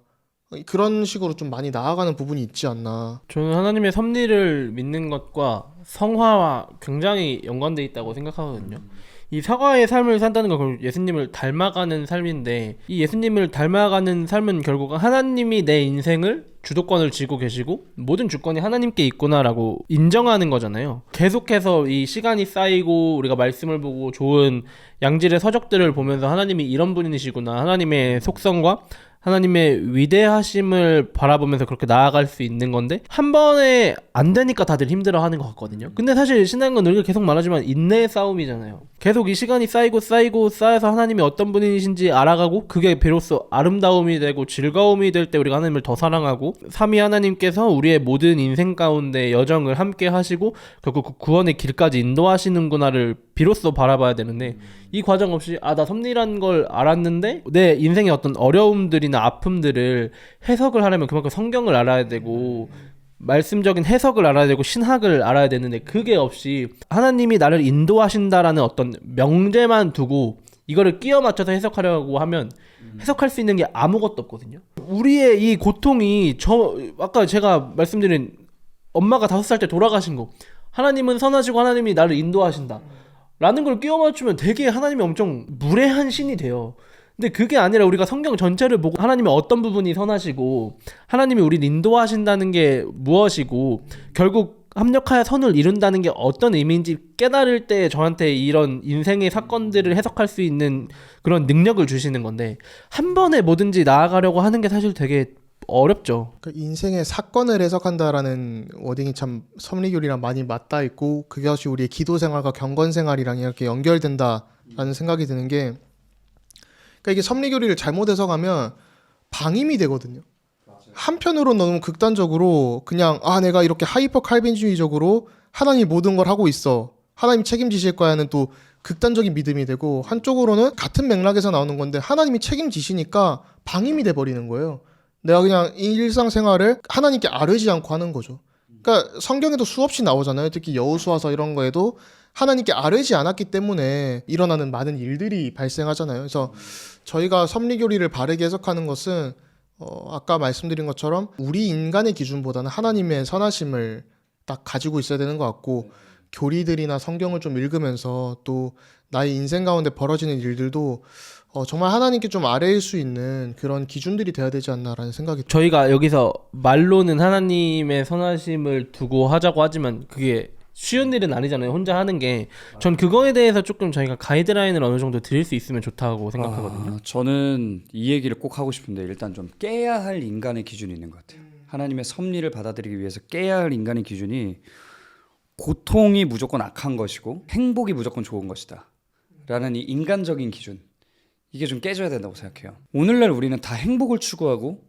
그런 식으로 좀 많이 나아가는 부분이 있지 않나. 저는 하나님의 섭리를 믿는 것과 성화와 굉장히 연관돼 있다고 생각하거든요. 이 사과의 삶을 산다는 건 예수님을 닮아가는 삶인데 이 예수님을 닮아가는 삶은 결국 하나님이 내 인생을 주도권을 쥐고 계시고 모든 주권이 하나님께 있구나라고 인정하는 거잖아요. 계속해서 이 시간이 쌓이고 우리가 말씀을 보고 좋은 양질의 서적들을 보면서 하나님이 이런 분이시구나, 하나님의 속성과 하나님의 위대하심을 바라보면서 그렇게 나아갈 수 있는 건데 한 번에 안 되니까 다들 힘들어하는 것 같거든요. 근데 사실 신앙은 우리가 계속 말하지만 인내의 싸움이잖아요. 계속 이 시간이 쌓여서 하나님이 어떤 분이신지 알아가고 그게 비로소 아름다움이 되고 즐거움이 될 때 우리가 하나님을 더 사랑하고 삼위 하나님께서 우리의 모든 인생 가운데 여정을 함께 하시고 결국 그 구원의 길까지 인도하시는구나를 비로소 바라봐야 되는데 이 과정 없이 나 섭리란 걸 알았는데 내 인생의 어떤 어려움들이나 아픔들을 해석을 하려면 그만큼 성경을 알아야 되고 말씀적인 해석을 알아야 되고 신학을 알아야 되는데 그게 없이 하나님이 나를 인도하신다라는 어떤 명제만 두고 이거를 끼워 맞춰서 해석하려고 하면 해석할 수 있는 게 아무것도 없거든요. 우리의 이 고통이 아까 제가 말씀드린 엄마가 5살 때 돌아가신 거 하나님은 선하시고 하나님이 나를 인도하신다 라는 걸 끼워 맞추면 되게 하나님이 엄청 무례한 신이 돼요. 근데 그게 아니라 우리가 성경 전체를 보고 하나님의 어떤 부분이 선하시고 하나님이 우리를 인도하신다는 게 무엇이고 결국 합력하여 선을 이룬다는 게 어떤 의미인지 깨달을 때 저한테 이런 인생의 사건들을 해석할 수 있는 그런 능력을 주시는 건데 한 번에 뭐든지 나아가려고 하는 게 사실 되게 어렵죠. 그러니까 인생의 사건을 해석한다라는 워딩이 참 섭리교리랑 많이 맞닿아 있고 그것이 우리의 기도 생활과 경건 생활이랑 이렇게 연결된다라는 생각이 드는 게 그러니까 이게 섭리교리를 잘못 해석하면 방임이 되거든요. 한편으로는 너무 극단적으로 그냥 내가 이렇게 하이퍼 칼빈주의적으로 하나님이 모든 걸 하고 있어. 하나님 책임지실 거야는 또 극단적인 믿음이 되고 한쪽으로는 같은 맥락에서 나오는 건데 하나님이 책임지시니까 방임이 돼버리는 거예요. 내가 그냥 이 일상생활을 하나님께 아뢰지 않고 하는 거죠. 그러니까 성경에도 수없이 나오잖아요. 특히 여호수아서 이런 거에도 하나님께 아뢰지 않았기 때문에 일어나는 많은 일들이 발생하잖아요. 그래서 저희가 섭리교리를 바르게 해석하는 것은 아까 말씀드린 것처럼 우리 인간의 기준보다는 하나님의 선하심을 딱 가지고 있어야 되는 것 같고 교리들이나 성경을 좀 읽으면서 또 나의 인생 가운데 벌어지는 일들도 정말 하나님께 좀 아뢰일 수 있는 그런 기준들이 돼야 되지 않나라는 생각이 저희가 여기서 말로는 하나님의 선하심을 두고 하자고 하지만 그게 쉬운 일은 아니잖아요. 혼자 하는 게. 전 그거에 대해서 조금 저희가 가이드라인을 어느 정도 드릴 수 있으면 좋다고 생각하거든요. 저는 이 얘기를 꼭 하고 싶은데 일단 좀 깨야 할 인간의 기준이 있는 것 같아요. 하나님의 섭리를 받아들이기 위해서 깨야 할 인간의 기준이 고통이 무조건 악한 것이고 행복이 무조건 좋은 것이다 라는 이 인간적인 기준, 이게 좀 깨져야 된다고 생각해요. 오늘날 우리는 다 행복을 추구하고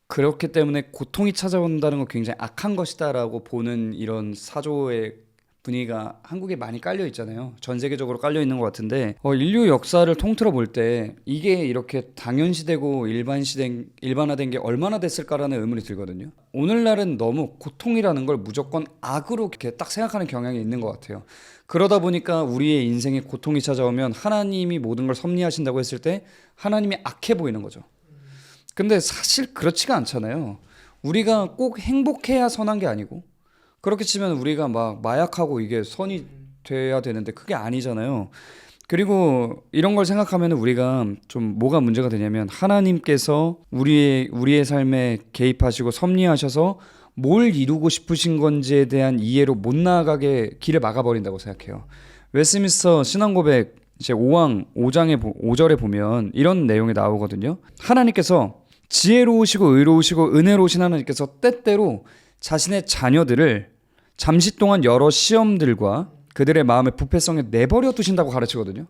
그렇기 때문에 고통이 찾아온다는 건 굉장히 악한 것이다 라고 보는 이런 사조의 분위기가 한국에 많이 깔려 있잖아요. 전 세계적으로 깔려 있는 것 같은데 인류 역사를 통틀어 볼 때 이게 이렇게 당연시되고 일반화된 게 얼마나 됐을까라는 의문이 들거든요. 오늘날은 너무 고통이라는 걸 무조건 악으로 이렇게 딱 생각하는 경향이 있는 것 같아요. 그러다 보니까 우리의 인생에 고통이 찾아오면 하나님이 모든 걸 섭리하신다고 했을 때 하나님이 악해 보이는 거죠. 근데 사실 그렇지가 않잖아요. 우리가 꼭 행복해야 선한 게 아니고 그렇게 치면 우리가 막 마약하고 이게 선이 돼야 되는데 그게 아니잖아요. 그리고 이런 걸 생각하면 우리가 좀 뭐가 문제가 되냐면 하나님께서 우리의 삶에 개입하시고 섭리하셔서 뭘 이루고 싶으신 건지에 대한 이해로 못 나아가게 길을 막아버린다고 생각해요. 웨스트민스터 신앙고백 이제 5장에 보면 이런 내용이 나오거든요. 하나님께서 지혜로우시고 의로우시고 은혜로우신 하나님께서 때때로 자신의 자녀들을 잠시 동안 여러 시험들과 그들의 마음의 부패성에 내버려 두신다고 가르치거든요.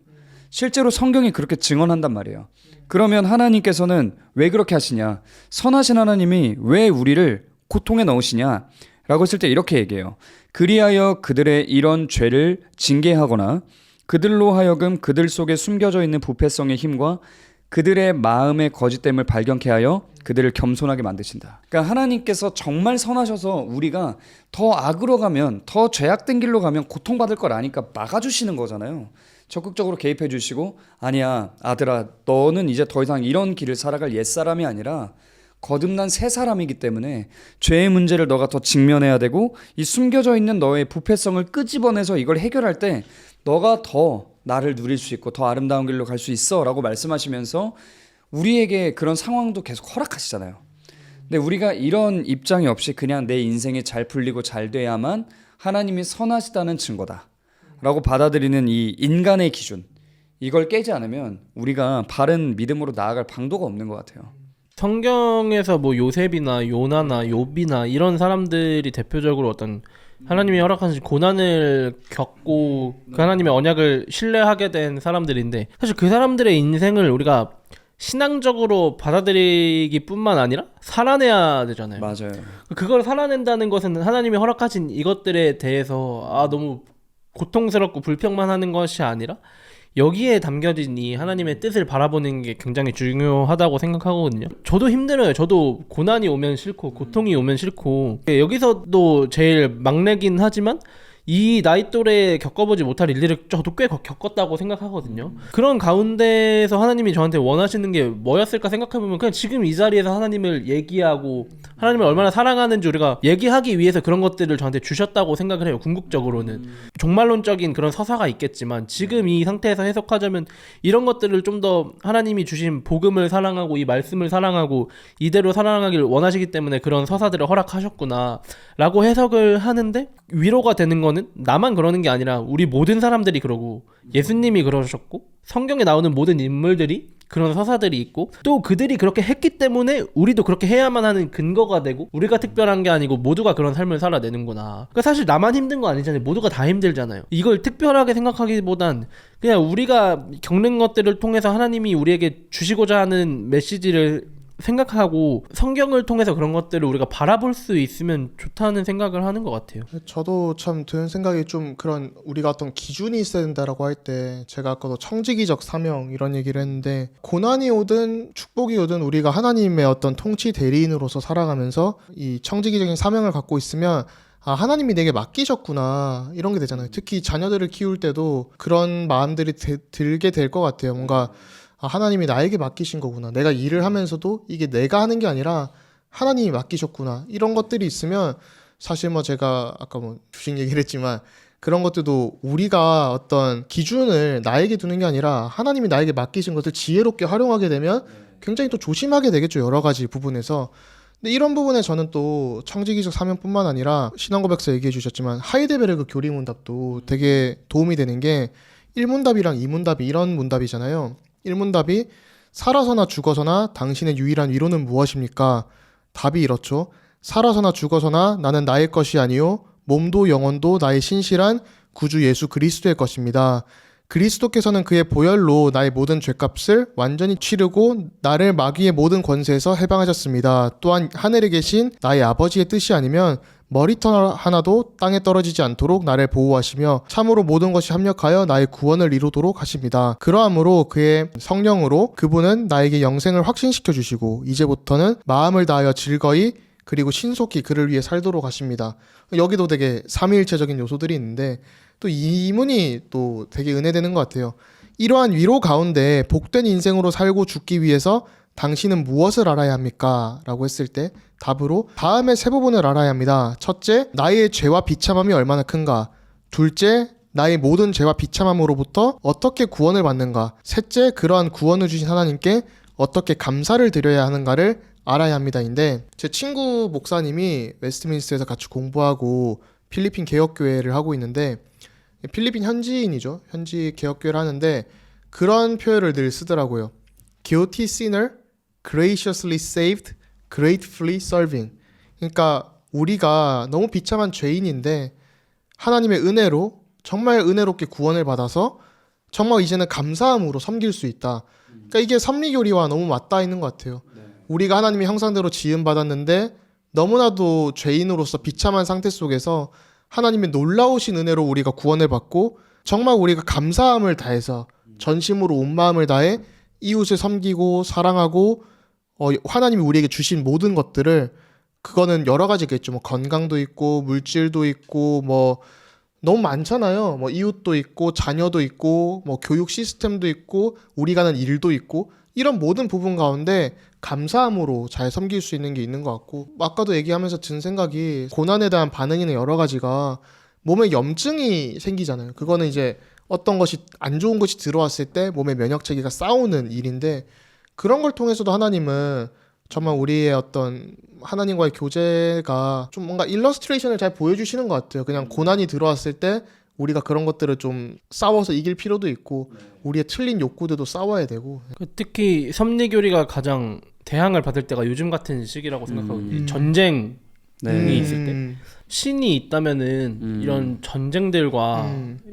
실제로 성경이 그렇게 증언한단 말이에요. 그러면 하나님께서는 왜 그렇게 하시냐? 선하신 하나님이 왜 우리를 고통에 넣으시냐? 라고 했을 때 이렇게 얘기해요. 그리하여 그들의 이런 죄를 징계하거나 그들로 하여금 그들 속에 숨겨져 있는 부패성의 힘과 그들의 마음의 거짓됨을 발견케 하여 그들을 겸손하게 만드신다. 그러니까 하나님께서 정말 선하셔서 우리가 더 악으로 가면, 더 죄악된 길로 가면 고통받을 걸 아니까 막아주시는 거잖아요. 적극적으로 개입해 주시고, 아니야 아들아, 너는 이제 더 이상 이런 길을 살아갈 옛사람이 아니라 거듭난 새 사람이기 때문에 죄의 문제를 너가 더 직면해야 되고, 이 숨겨져 있는 너의 부패성을 끄집어내서 이걸 해결할 때 너가 더 나를 누릴 수 있고 더 아름다운 길로 갈 수 있어 라고 말씀하시면서 우리에게 그런 상황도 계속 허락하시잖아요. 근데 우리가 이런 입장이 없이 그냥 내 인생이 잘 풀리고 잘 돼야만 하나님이 선하시다는 증거다 라고 받아들이는 이 인간의 기준, 이걸 깨지 않으면 우리가 바른 믿음으로 나아갈 방도가 없는 것 같아요. 성경에서 뭐 요셉이나 요나나 욥이나 이런 사람들이 대표적으로 어떤 하나님이 허락하신 고난을 겪고 그 하나님의 언약을 신뢰하게 된 사람들인데, 사실 그 사람들의 인생을 우리가 신앙적으로 받아들이기 뿐만 아니라 살아내야 되잖아요. 맞아요. 그걸 살아낸다는 것은 하나님이 허락하신 이것들에 대해서 너무 고통스럽고 불평만 하는 것이 아니라 여기에 담겨진 이 하나님의 뜻을 바라보는 게 굉장히 중요하다고 생각하거든요. 저도 힘들어요. 저도 고난이 오면 싫고 고통이 오면 싫고, 여기서도 제일 막내긴 하지만 이 나이 또래에 겪어보지 못할 일들을 저도 꽤 겪었다고 생각하거든요. 그런 가운데서 하나님이 저한테 원하시는 게 뭐였을까 생각해보면 그냥 지금 이 자리에서 하나님을 얘기하고 하나님을 얼마나 사랑하는지 우리가 얘기하기 위해서 그런 것들을 저한테 주셨다고 생각을 해요. 궁극적으로는 종말론적인 그런 서사가 있겠지만 지금 이 상태에서 해석하자면 이런 것들을 좀 더 하나님이 주신 복음을 사랑하고 이 말씀을 사랑하고 이대로 살아가길 원하시기 때문에 그런 서사들을 허락하셨구나 라고 해석을 하는데, 위로가 되는 거는 나만 그러는 게 아니라 우리 모든 사람들이 그러고 예수님이 그러셨고 성경에 나오는 모든 인물들이 그런 서사들이 있고 또 그들이 그렇게 했기 때문에 우리도 그렇게 해야만 하는 근거가 되고, 우리가 특별한 게 아니고 모두가 그런 삶을 살아내는구나. 그러니까 사실 나만 힘든 거 아니잖아요. 모두가 다 힘들잖아요. 이걸 특별하게 생각하기보단 그냥 우리가 겪는 것들을 통해서 하나님이 우리에게 주시고자 하는 메시지를 생각하고 성경을 통해서 그런 것들을 우리가 바라볼 수 있으면 좋다는 생각을 하는 것 같아요. 저도 참 드는 생각이 좀 그런 우리가 어떤 기준이 있어야 된다라고 할 때, 제가 아까도 청지기적 사명 이런 얘기를 했는데, 고난이 오든 축복이 오든 우리가 하나님의 어떤 통치 대리인으로서 살아가면서 이 청지기적인 사명을 갖고 있으면 하나님이 내게 맡기셨구나 이런 게 되잖아요. 특히 자녀들을 키울 때도 그런 마음들이 들게 될 것 같아요. 뭔가 하나님이 나에게 맡기신 거구나. 내가 일을 하면서도 이게 내가 하는 게 아니라 하나님이 맡기셨구나. 이런 것들이 있으면 사실 뭐 제가 아까 뭐 주식 얘기를 했지만 그런 것들도 우리가 어떤 기준을 나에게 두는 게 아니라 하나님이 나에게 맡기신 것을 지혜롭게 활용하게 되면 굉장히 또 조심하게 되겠죠. 여러 가지 부분에서. 근데 이런 부분에 저는 또 청지기적 사명뿐만 아니라 신앙고백서 얘기해 주셨지만 하이데베르그 교리문답도 되게 도움이 되는 게 1문답이랑 2문답이 이런 문답이잖아요. 1문답이 살아서나 죽어서나 당신의 유일한 위로는 무엇입니까? 답이 이렇죠. 살아서나 죽어서나 나는 나의 것이 아니요 몸도 영혼도 나의 신실한 구주 예수 그리스도의 것입니다. 그리스도께서는 그의 보혈로 나의 모든 죄값을 완전히 치르고 나를 마귀의 모든 권세에서 해방하셨습니다. 또한 하늘에 계신 나의 아버지의 뜻이 아니면 머리털 하나도 땅에 떨어지지 않도록 나를 보호하시며 참으로 모든 것이 합력하여 나의 구원을 이루도록 하십니다. 그러함으로 그의 성령으로 그분은 나에게 영생을 확신시켜 주시고 이제부터는 마음을 다하여 즐거이 그리고 신속히 그를 위해 살도록 하십니다. 여기도 되게 삼위일체적인 요소들이 있는데 또 이 문이 또 되게 은혜되는 것 같아요. 이러한 위로 가운데 복된 인생으로 살고 죽기 위해서 당신은 무엇을 알아야 합니까? 라고 했을 때 답으로 다음의 세 부분을 알아야 합니다. 첫째, 나의 죄와 비참함이 얼마나 큰가. 둘째, 나의 모든 죄와 비참함으로부터 어떻게 구원을 받는가. 셋째, 그러한 구원을 주신 하나님께 어떻게 감사를 드려야 하는가를 알아야 합니다인데, 제 친구 목사님이 웨스트민스터에서 같이 공부하고 필리핀 개혁교회를 하고 있는데, 필리핀 현지인이죠. 현지 개혁교회를 하는데 그런 표현을 늘 쓰더라고요. Guilty sinner, graciously saved, gratefully serving. 그러니까 우리가 너무 비참한 죄인인데 하나님의 은혜로 정말 은혜롭게 구원을 받아서 정말 이제는 감사함으로 섬길 수 있다. 그러니까 이게 섭리교리와 너무 맞닿아 있는 것 같아요. 우리가 하나님의 형상대로 지음받았는데 너무나도 죄인으로서 비참한 상태 속에서 하나님의 놀라우신 은혜로 우리가 구원을 받고 정말 우리가 감사함을 다해서 전심으로 온 마음을 다해 이웃을 섬기고 사랑하고 하나님이 우리에게 주신 모든 것들을, 그거는 여러 가지겠죠. 뭐 건강도 있고 물질도 있고 뭐 너무 많잖아요. 뭐 이웃도 있고 자녀도 있고 뭐 교육 시스템도 있고 우리가 하는 일도 있고, 이런 모든 부분 가운데 감사함으로 잘 섬길 수 있는 게 있는 것 같고, 아까도 얘기하면서 든 생각이, 고난에 대한 반응에는 여러 가지가, 몸에 염증이 생기잖아요. 그거는 이제 어떤 것이 안 좋은 것이 들어왔을 때 몸의 면역 체계가 싸우는 일인데, 그런 걸 통해서도 하나님은 정말 우리의 어떤 하나님과의 교제가 좀 뭔가 일러스트레이션을 잘 보여주시는 것 같아요. 그냥 고난이 들어왔을 때 우리가 그런 것들을 좀 싸워서 이길 필요도 있고 우리의 틀린 욕구들도 싸워야 되고. 특히 섭리교리가 가장 대항을 받을 때가 요즘 같은 시기라고 생각하거든요. 전쟁이 있을 때 신이 있다면은 이런 전쟁들과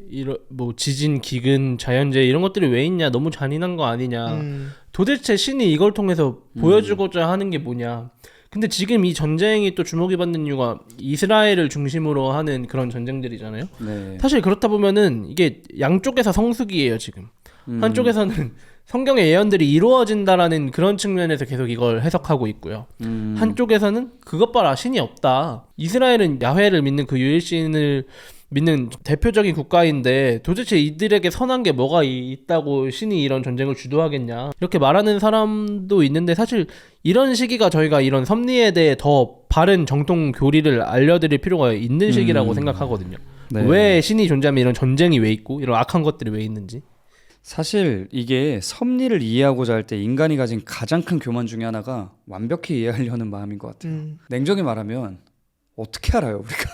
이런 뭐 지진, 기근, 자연재해 이런 것들이 왜 있냐, 너무 잔인한 거 아니냐, 도대체 신이 이걸 통해서 보여주고자 하는 게 뭐냐. 근데 지금 이 전쟁이 또 주목이 받는 이유가 이스라엘을 중심으로 하는 그런 전쟁들이잖아요. 네. 사실 그렇다 보면은 이게 양쪽에서 성수기예요 지금. 한쪽에서는 성경의 예언들이 이루어진다라는 그런 측면에서 계속 이걸 해석하고 있고요. 한쪽에서는 그것 봐라, 신이 없다. 이스라엘은 야훼를 믿는 그 유일신을 믿는 대표적인 국가인데 도대체 이들에게 선한 게 뭐가 있다고 신이 이런 전쟁을 주도하겠냐, 이렇게 말하는 사람도 있는데, 사실 이런 시기가 저희가 이런 섭리에 대해 더 바른 정통 교리를 알려드릴 필요가 있는 시기라고 생각하거든요. 네. 왜 신이 존재하면 이런 전쟁이 왜 있고 이런 악한 것들이 왜 있는지. 사실 이게 섭리를 이해하고자 할 때 인간이 가진 가장 큰 교만 중에 하나가 완벽히 이해하려는 마음인 것 같아요. 냉정히 말하면 어떻게 알아요 우리가?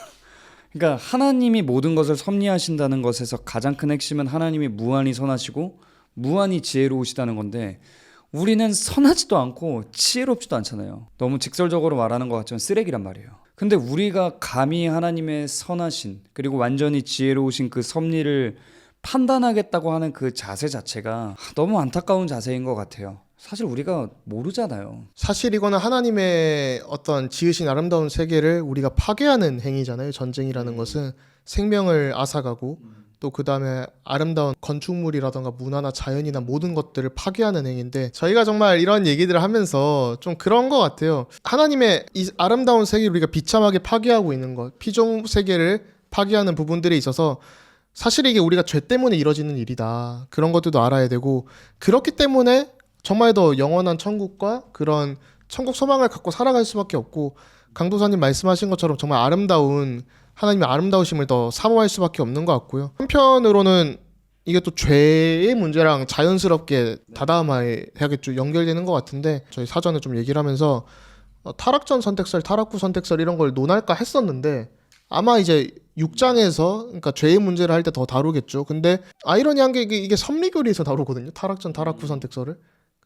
그러니까 하나님이 모든 것을 섭리하신다는 것에서 가장 큰 핵심은 하나님이 무한히 선하시고 무한히 지혜로우시다는 건데, 우리는 선하지도 않고 지혜롭지도 않잖아요. 너무 직설적으로 말하는 것 같지만 쓰레기란 말이에요. 근데 우리가 감히 하나님의 선하신 그리고 완전히 지혜로우신 그 섭리를 판단하겠다고 하는 그 자세 자체가 너무 안타까운 자세인 것 같아요. 사실 우리가 모르잖아요. 사실 이거는 하나님의 어떤 지으신 아름다운 세계를 우리가 파괴하는 행위잖아요. 전쟁이라는 것은 생명을 앗아가고 또 그 다음에 아름다운 건축물이라던가 문화나 자연이나 모든 것들을 파괴하는 행위인데, 저희가 정말 이런 얘기들을 하면서 좀 그런 것 같아요. 하나님의 이 아름다운 세계를 우리가 비참하게 파괴하고 있는 것, 피조 세계를 파괴하는 부분들에 있어서 사실 이게 우리가 죄 때문에 이뤄지는 일이다. 그런 것들도 알아야 되고, 그렇기 때문에 정말 더 영원한 천국과 그런 천국 소망을 갖고 살아갈 수밖에 없고, 강도사님 말씀하신 것처럼 정말 아름다운 하나님의 아름다우심을 더 사모할 수밖에 없는 것 같고요. 한편으로는 이게 또 죄의 문제랑 자연스럽게 다담화해야겠죠. 연결되는 것 같은데, 저희 사전에 좀 얘기를 하면서 타락전 선택설, 타락 후 선택설 이런 걸 논할까 했었는데, 아마 이제 6장에서 그러니까 죄의 문제를 할 때 더 다루겠죠. 근데 아이러니한 게 이게 섭리교리에서 다루거든요. 타락전, 타락 후 선택설을.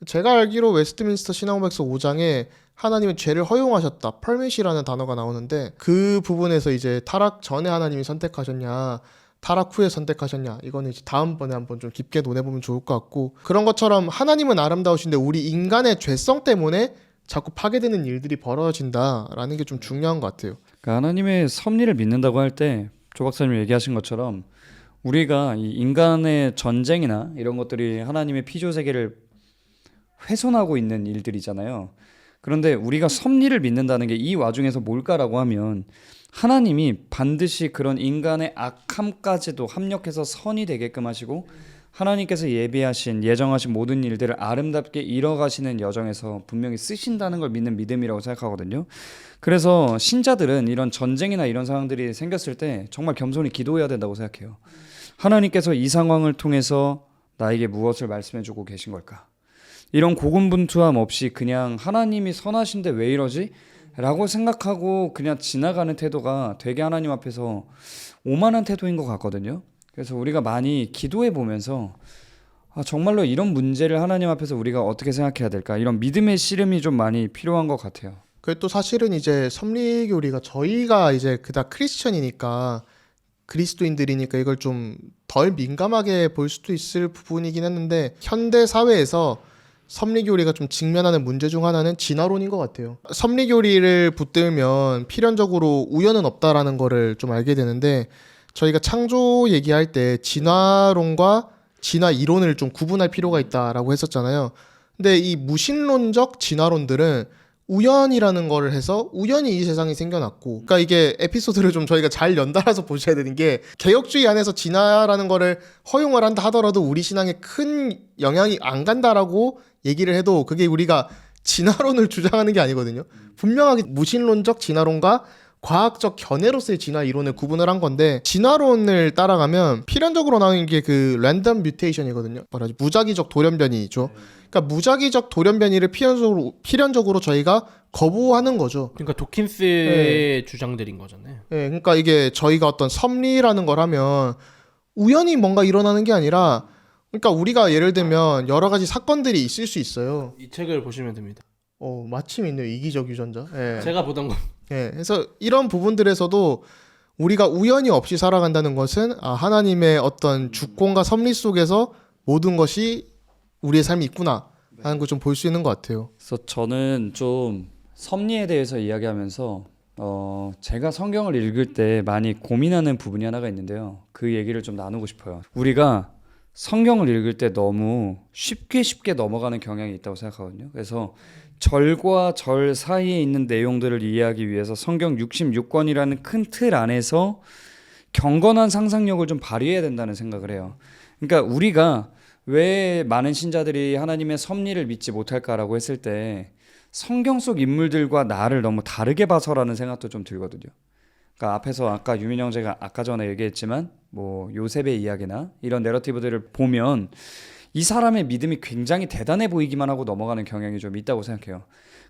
제가 알기로 웨스트민스터 신앙고백서 5장에 하나님은 죄를 허용하셨다, permit이라는 단어가 나오는데, 그 부분에서 이제 타락 전에 하나님이 선택하셨냐, 타락 후에 선택하셨냐, 이거는 이제 다음번에 한번 좀 깊게 논해보면 좋을 것 같고, 그런 것처럼 하나님은 아름다우신데 우리 인간의 죄성 때문에 자꾸 파괴되는 일들이 벌어진다라는 게 좀 중요한 것 같아요. 그러니까 하나님의 섭리를 믿는다고 할 때 조 박사님이 얘기하신 것처럼 우리가 이 인간의 전쟁이나 이런 것들이 하나님의 피조 세계를 훼손하고 있는 일들이잖아요. 그런데 우리가 섭리를 믿는다는 게 이 와중에서 뭘까라고 하면, 하나님이 반드시 그런 인간의 악함까지도 합력해서 선이 되게끔 하시고 하나님께서 예비하신 예정하신 모든 일들을 아름답게 이뤄가시는 여정에서 분명히 쓰신다는 걸 믿는 믿음이라고 생각하거든요. 그래서 신자들은 이런 전쟁이나 이런 상황들이 생겼을 때 정말 겸손히 기도해야 된다고 생각해요. 하나님께서 이 상황을 통해서 나에게 무엇을 말씀해주고 계신 걸까? 이런 고군분투함 없이 그냥 하나님이 선하신데 왜 이러지? 라고 생각하고 그냥 지나가는 태도가 되게 하나님 앞에서 오만한 태도인 것 같거든요. 그래서 우리가 많이 기도해 보면서 정말로 이런 문제를 하나님 앞에서 우리가 어떻게 생각해야 될까? 이런 믿음의 씨름이 좀 많이 필요한 것 같아요. 그게 또 사실은 이제 섭리교리가 저희가 이제 그닥 크리스천이니까 그리스도인들이니까 이걸 좀 덜 민감하게 볼 수도 있을 부분이긴 했는데 현대 사회에서 섭리교리가 좀 직면하는 문제 중 하나는 진화론인 것 같아요. 섭리교리를 붙들면 필연적으로 우연은 없다라는 거를 좀 알게 되는데 저희가 창조 얘기할 때 진화론과 진화 이론을 좀 구분할 필요가 있다라고 했었잖아요. 근데 이 무신론적 진화론들은 우연이라는 거를 해서 우연히 이 세상이 생겨났고, 그러니까 이게 에피소드를 좀 저희가 잘 연달아서 보셔야 되는 게 개혁주의 안에서 진화라는 거를 허용을 한다 하더라도 우리 신앙에 큰 영향이 안 간다라고 얘기를 해도 그게 우리가 진화론을 주장하는 게 아니거든요. 분명하게 무신론적 진화론과 과학적 견해로서의 진화 이론을 구분을 한 건데 진화론을 따라가면 필연적으로 나오는 게 그 랜덤 뮤테이션이거든요. 뭐라지 무작위적 돌연변이죠. 그러니까 무작위적 돌연변이를 필연적으로 저희가 거부하는 거죠. 그러니까 도킨스의 주장들인 거잖아요. 네, 그러니까 이게 저희가 어떤 섭리라는 걸 하면 우연히 뭔가 일어나는 게 아니라 그러니까 우리가 예를 들면 여러 가지 사건들이 있을 수 있어요. 이 책을 보시면 됩니다. 마침 있네요. 이기적 유전자. 예. 제가 보던 거. 예. 그래서 이런 부분들에서도 우리가 우연히 없이 살아간다는 것은 하나님의 어떤 주권과 섭리 속에서 모든 것이 우리의 삶이 있구나 하는 걸 좀 볼 수 있는 것 같아요. 그래서 저는 좀 섭리에 대해서 이야기하면서 제가 성경을 읽을 때 많이 고민하는 부분이 하나가 있는데요. 그 얘기를 좀 나누고 싶어요. 우리가 성경을 읽을 때 너무 쉽게 넘어가는 경향이 있다고 생각하거든요. 그래서 절과 절 사이에 있는 내용들을 이해하기 위해서 성경 66권이라는 큰 틀 안에서 경건한 상상력을 좀 발휘해야 된다는 생각을 해요. 그러니까 우리가 왜 많은 신자들이 하나님의 섭리를 믿지 못할까라고 했을 때 성경 속 인물들과 나를 너무 다르게 봐서라는 생각도 좀 들거든요. 그러니까 앞에서 아까 유민 형제가 아까 전에 얘기했지만 뭐 요셉의 이야기나 이런 내러티브들을 보면 이 사람의 믿음이 굉장히 대단해 보이기만 하고 넘어가는 경향이 좀 있다고 생각해요.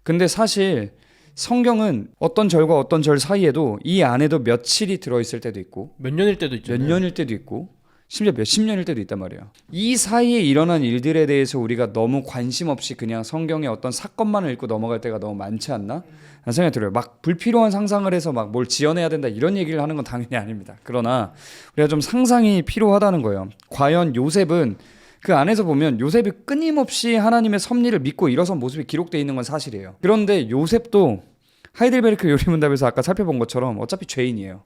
근데 사실 성경은 어떤 절과 어떤 절 사이에도 이 안에도 며칠이 들어있을 때도 있고 몇 년일 때도 있죠. 몇 년일 때도 있고 심지어 몇십 년일 때도 있단 말이에요. 이 사이에 일어난 일들에 대해서 우리가 너무 관심 없이 그냥 성경의 어떤 사건만을 읽고 넘어갈 때가 너무 많지 않나? 라는 생각이 들어요. 막 불필요한 상상을 해서 막 뭘 지어내야 된다 이런 얘기를 하는 건 당연히 아닙니다. 그러나 우리가 좀 상상이 필요하다는 거예요. 과연 요셉은 그 안에서 보면 요셉이 끊임없이 하나님의 섭리를 믿고 일어선 모습이 기록되어 있는 건 사실이에요. 그런데 요셉도 하이델베르크 요리문답에서 아까 살펴본 것처럼 어차피 죄인이에요.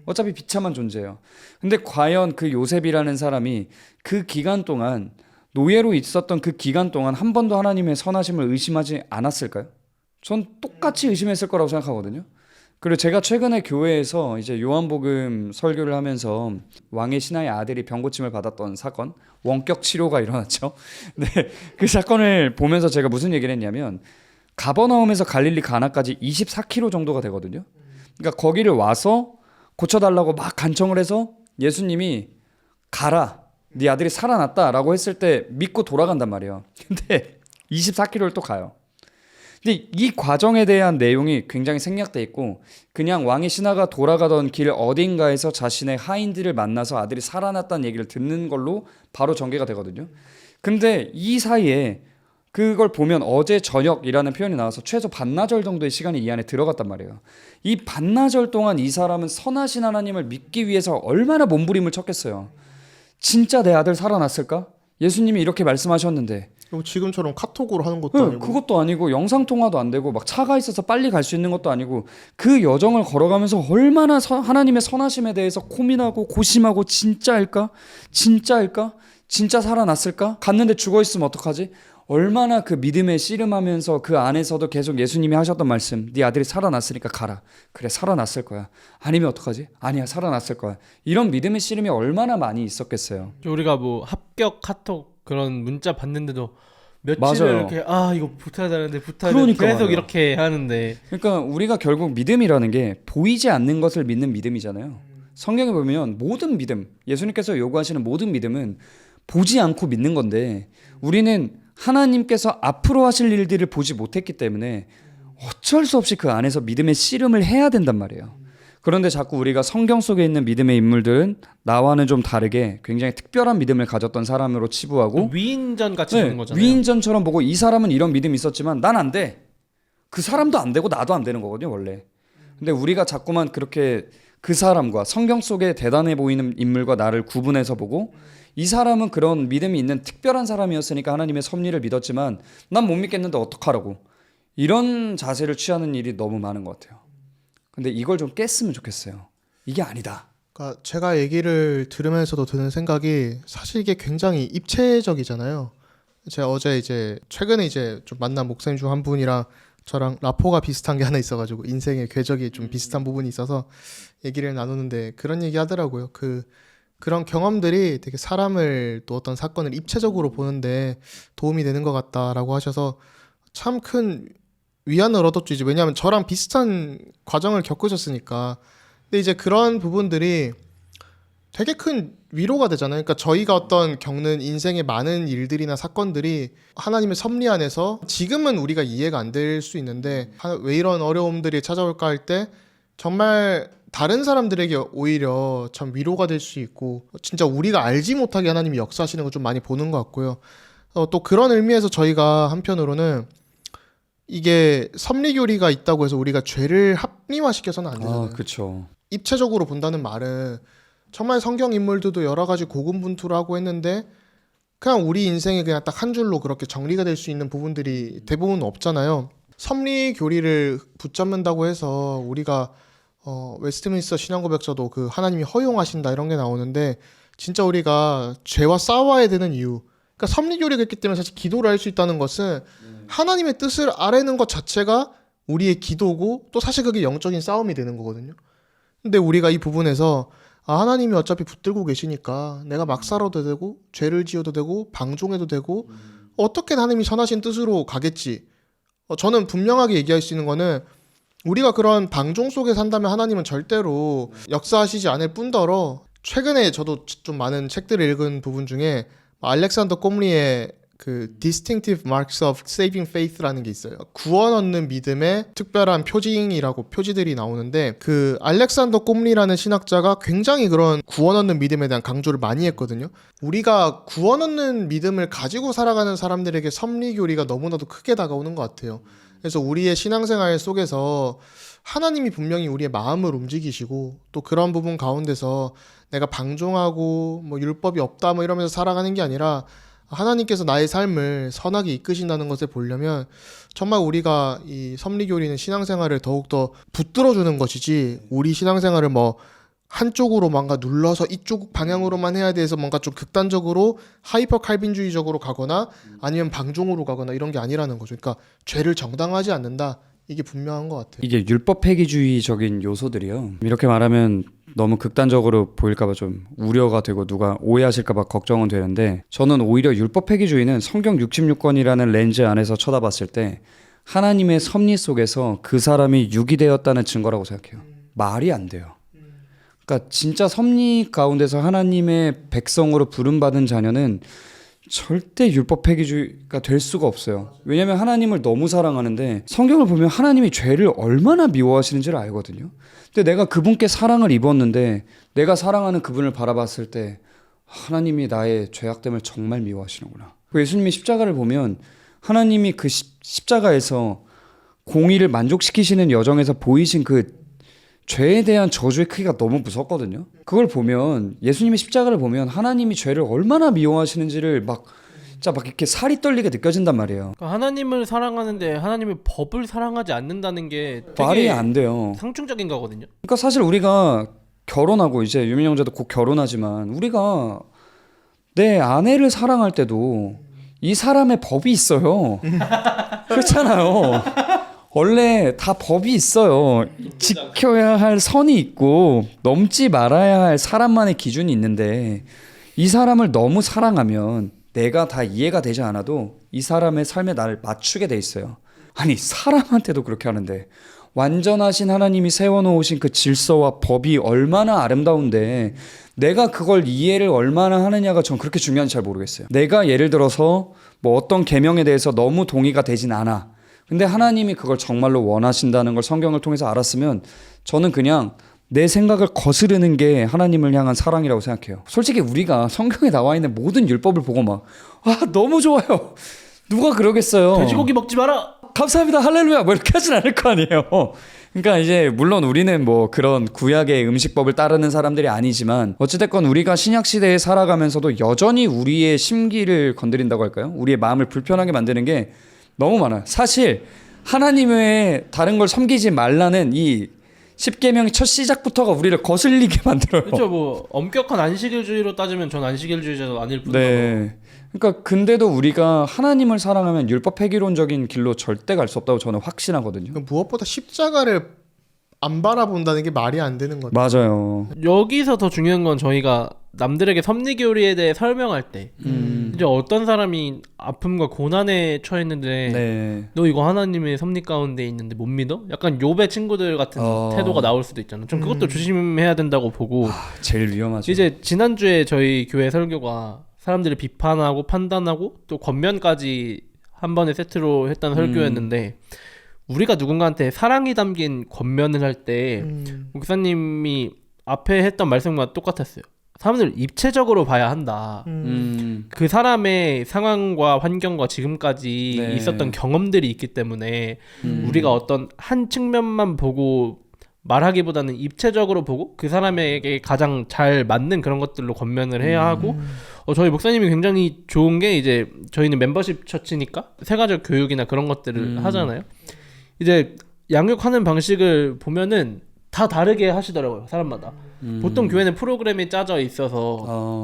어차피 비참한 존재예요. 근데 과연 그 요셉이라는 사람이 그 기간 동안 노예로 있었던 그 기간 동안 한 번도 하나님의 선하심을 의심하지 않았을까요? 전 똑같이 의심했을 거라고 생각하거든요. 그리고 제가 최근에 교회에서 이제 요한복음 설교를 하면서 왕의 신하의 아들이 병고침을 받았던 사건, 원격 치료가 일어났죠. 네, 그 사건을 보면서 제가 무슨 얘기를 했냐면 가버나움에서 갈릴리 가나까지 24km 정도가 되거든요. 그러니까 거기를 와서 고쳐달라고 막 간청을 해서 예수님이 가라, 네 아들이 살아났다라고 했을 때 믿고 돌아간단 말이에요. 근데 24km를 또 가요. 근데 이 과정에 대한 내용이 굉장히 생략돼 있고 그냥 왕의 신하가 돌아가던 길 어딘가에서 자신의 하인들을 만나서 아들이 살아났다는 얘기를 듣는 걸로 바로 전개가 되거든요. 근데 이 사이에 그걸 보면 어제 저녁이라는 표현이 나와서 최소 반나절 정도의 시간이 이 안에 들어갔단 말이에요. 이 반나절 동안 이 사람은 선하신 하나님을 믿기 위해서 얼마나 몸부림을 쳤겠어요. 진짜 내 아들 살아났을까? 예수님이 이렇게 말씀하셨는데 지금처럼 카톡으로 하는 것도 아니고 그것도 아니고 영상통화도 안 되고 막 차가 있어서 빨리 갈 수 있는 것도 아니고 그 여정을 걸어가면서 얼마나 하나님의 선하심에 대해서 고민하고 고심하고 진짜일까? 진짜 살아났을까? 갔는데 죽어있으면 어떡하지? 얼마나 그 믿음에 씨름하면서 그 안에서도 계속 예수님이 하셨던 말씀, 네 아들이 살아났으니까 가라. 그래, 살아났을 거야. 아니면 어떡하지? 아니야, 살아났을 거야. 이런 믿음의 씨름이 얼마나 많이 있었겠어요. 우리가 뭐 합격 카톡 그런 문자 받는데도 며칠을 맞아요. 이렇게 이거 붙어야 되는데 그러니까 계속 말이야. 이렇게 하는데 그러니까 우리가 결국 믿음이라는 게 보이지 않는 것을 믿는 믿음이잖아요. 성경에 보면 모든 믿음, 예수님께서 요구하시는 모든 믿음은 보지 않고 믿는 건데 우리는 하나님께서 앞으로 하실 일들을 보지 못했기 때문에 어쩔 수 없이 그 안에서 믿음의 씨름을 해야 된단 말이에요. 그런데 자꾸 우리가 성경 속에 있는 믿음의 인물들은 나와는 좀 다르게 굉장히 특별한 믿음을 가졌던 사람으로 치부하고 위인전 같이 보는 거잖아요. 위인전처럼 보고 이 사람은 이런 믿음이 있었지만 난 안 돼. 그 사람도 안 되고 나도 안 되는 거거든요, 원래. 근데 우리가 자꾸만 그렇게 그 사람과 성경 속에 대단해 보이는 인물과 나를 구분해서 보고 이 사람은 그런 믿음이 있는 특별한 사람이었으니까 하나님의 섭리를 믿었지만 난 못 믿겠는데 어떡하라고. 이런 자세를 취하는 일이 너무 많은 것 같아요. 근데 이걸 좀 깼으면 좋겠어요. 이게 아니다. 그러니까 제가 얘기를 들으면서도 드는 생각이 사실 이게 굉장히 입체적이잖아요. 제가 어제 이제 최근에 이제 좀 만난 목사님 중 한 분이랑 저랑 라포가 비슷한 게 하나 있어가지고 인생의 궤적이 좀 비슷한 부분이 있어서 얘기를 나누는데 그런 얘기 하더라고요. 그런 경험들이 되게 사람을 또 어떤 사건을 입체적으로 보는데 도움이 되는 것 같다라고 하셔서 참 큰 위안을 얻었죠. 이제 왜냐하면 저랑 비슷한 과정을 겪으셨으니까. 근데 이제 그런 부분들이 되게 큰 위로가 되잖아요. 그러니까 저희가 어떤 겪는 인생의 많은 일들이나 사건들이 하나님의 섭리 안에서 지금은 우리가 이해가 안 될 수 있는데 왜 이런 어려움들이 찾아올까 할 때 정말 다른 사람들에게 오히려 참 위로가 될 수 있고 진짜 우리가 알지 못하게 하나님이 역사하시는 걸 좀 많이 보는 것 같고요. 또 그런 의미에서 저희가 한편으로는 이게 섭리교리가 있다고 해서 우리가 죄를 합리화시켜서는 안 되잖아요. 그렇죠. 입체적으로 본다는 말은 정말 성경 인물들도 여러 가지 고군분투를 하고 했는데 그냥 우리 인생에 그냥 딱 한 줄로 그렇게 정리가 될 수 있는 부분들이 대부분 없잖아요. 섭리 교리를 붙잡는다고 해서 우리가 웨스트민스터 신앙고백서도 그 하나님이 허용하신다 이런 게 나오는데 진짜 우리가 죄와 싸워야 되는 이유, 그러니까 섭리 교리가 있기 때문에 사실 기도를 할 수 있다는 것은 하나님의 뜻을 아뢰는 것 자체가 우리의 기도고 또 사실 그게 영적인 싸움이 되는 거거든요. 근데 우리가 이 부분에서 하나님이 어차피 붙들고 계시니까 내가 막 살아도 되고 죄를 지어도 되고 방종해도 되고 어떻게 하나님이 선하신 뜻으로 가겠지. 저는 분명하게 얘기할 수 있는 거는 우리가 그런 방종 속에 산다면 하나님은 절대로 역사하시지 않을 뿐더러 최근에 저도 좀 많은 책들을 읽은 부분 중에 알렉산더 꼼리의 그 Distinctive Marks of Saving Faith라는 게 있어요. 구원 얻는 믿음의 특별한 표징이라고 표지들이 나오는데 그 알렉산더 꼼리라는 신학자가 굉장히 그런 구원 얻는 믿음에 대한 강조를 많이 했거든요. 우리가 구원 얻는 믿음을 가지고 살아가는 사람들에게 섭리교리가 너무나도 크게 다가오는 것 같아요. 그래서 우리의 신앙생활 속에서 하나님이 분명히 우리의 마음을 움직이시고 또 그런 부분 가운데서 내가 방종하고 뭐 율법이 없다 뭐 이러면서 살아가는 게 아니라 하나님께서 나의 삶을 선하게 이끄신다는 것을 보려면 정말 우리가 이 섭리교리는 신앙생활을 더욱더 붙들어주는 것이지 우리 신앙생활을 뭐 한쪽으로 뭔가 눌러서 이쪽 방향으로만 해야 돼서 뭔가 좀 극단적으로 하이퍼 칼빈주의적으로 가거나 아니면 방종으로 가거나 이런 게 아니라는 거죠. 그러니까 죄를 정당화하지 않는다. 이게 분명한 것 같아요. 이게 율법 폐기주의적인 요소들이요. 이렇게 말하면 너무 극단적으로 보일까봐 좀 우려가 되고 누가 오해하실까봐 걱정은 되는데 저는 오히려 율법 폐기주의는 성경 66권이라는 렌즈 안에서 쳐다봤을 때 하나님의 섭리 속에서 그 사람이 유기되었다는 증거라고 생각해요. 말이 안 돼요. 그러니까 진짜 섭리 가운데서 하나님의 백성으로 부름받은 자녀는 절대 율법 폐기주의가 될 수가 없어요. 왜냐하면 하나님을 너무 사랑하는데 성경을 보면 하나님이 죄를 얼마나 미워하시는지를 알거든요. 근데 내가 그분께 사랑을 입었는데 내가 사랑하는 그분을 바라봤을 때 하나님이 나의 죄악됨을 정말 미워하시는구나. 예수님이 십자가를 보면 하나님이 그 십자가에서 공의를 만족시키시는 여정에서 보이신 그 죄에 대한 저주의 크기가 너무 무섭거든요. 그걸 보면 예수님의 십자가를 보면 하나님이 죄를 얼마나 미워하시는지를 진짜 막 이렇게 살이 떨리게 느껴진단 말이에요. 그러니까 하나님을 사랑하는데 하나님의 법을 사랑하지 않는다는 게 되게 말이 안 돼요. 상충적인 거거든요. 그러니까 사실 우리가 결혼하고 이제 유민 형제도 곧 결혼하지만 우리가 내 아내를 사랑할 때도 이 사람의 법이 있어요. 그렇잖아요. 원래 다 법이 있어요. 지켜야 할 선이 있고 넘지 말아야 할 사람만의 기준이 있는데 이 사람을 너무 사랑하면 내가 다 이해가 되지 않아도 이 사람의 삶에 나를 맞추게 돼 있어요. 아니 사람한테도 그렇게 하는데 완전하신 하나님이 세워놓으신 그 질서와 법이 얼마나 아름다운데 내가 그걸 이해를 얼마나 하느냐가 전 그렇게 중요한지 잘 모르겠어요. 내가 예를 들어서 뭐 어떤 계명에 대해서 너무 동의가 되진 않아. 근데 하나님이 그걸 정말로 원하신다는 걸 성경을 통해서 알았으면 저는 그냥 내 생각을 거스르는 게 하나님을 향한 사랑이라고 생각해요. 솔직히 우리가 성경에 나와 있는 모든 율법을 보고 막 너무 좋아요. 누가 그러겠어요. 돼지고기 먹지 마라. 감사합니다 할렐루야 뭐 이렇게 하진 않을 거 아니에요. 그러니까 이제 물론 우리는 뭐 그런 구약의 음식법을 따르는 사람들이 아니지만 어찌됐건 우리가 신약 시대에 살아가면서도 여전히 우리의 심기를 건드린다고 할까요? 우리의 마음을 불편하게 만드는 게 너무 많아요. 사실 하나님 외에 다른 걸 섬기지 말라는 이 10계명의 첫 시작부터가 우리를 거슬리게 만들어요. 그렇죠. 뭐 엄격한 안식일주의로 따지면 전 안식일주의자도 아닐 뿐이고. 네. 그러니까 근데도 우리가 하나님을 사랑하면 율법 폐기론적인 길로 절대 갈 수 없다고 저는 확신하거든요. 무엇보다 십자가를 안 바라본다는 게 말이 안 되는 거죠. 맞아요. 여기서 더 중요한 건 저희가 남들에게 섭리교리에 대해 설명할 때 이제 어떤 사람이 아픔과 고난에 처했는데 네. 너 이거 하나님의 섭리 가운데 있는데 못 믿어? 약간 욥의 친구들 같은 태도가 나올 수도 있잖아. 전 그것도 조심해야 된다고 보고. 제일 위험하죠. 이제 지난주에 저희 교회 설교가 사람들을 비판하고 판단하고 또 권면까지 한 번에 세트로 했던 설교였는데 우리가 누군가한테 사랑이 담긴 권면을 할 때 목사님이 앞에 했던 말씀과 똑같았어요. 사람들을 입체적으로 봐야 한다. 그 사람의 상황과 환경과 지금까지 네. 있었던 경험들이 있기 때문에 우리가 어떤 한 측면만 보고 말하기보다는 입체적으로 보고 그 사람에게 가장 잘 맞는 그런 것들로 권면을 해야 하고 저희 목사님이 굉장히 좋은 게 이제 저희는 멤버십 처치니까 세가족 교육이나 그런 것들을 하잖아요. 이제 양육하는 방식을 보면은 다 다르게 하시더라고요. 사람마다. 보통 교회는 프로그램이 짜져 있어서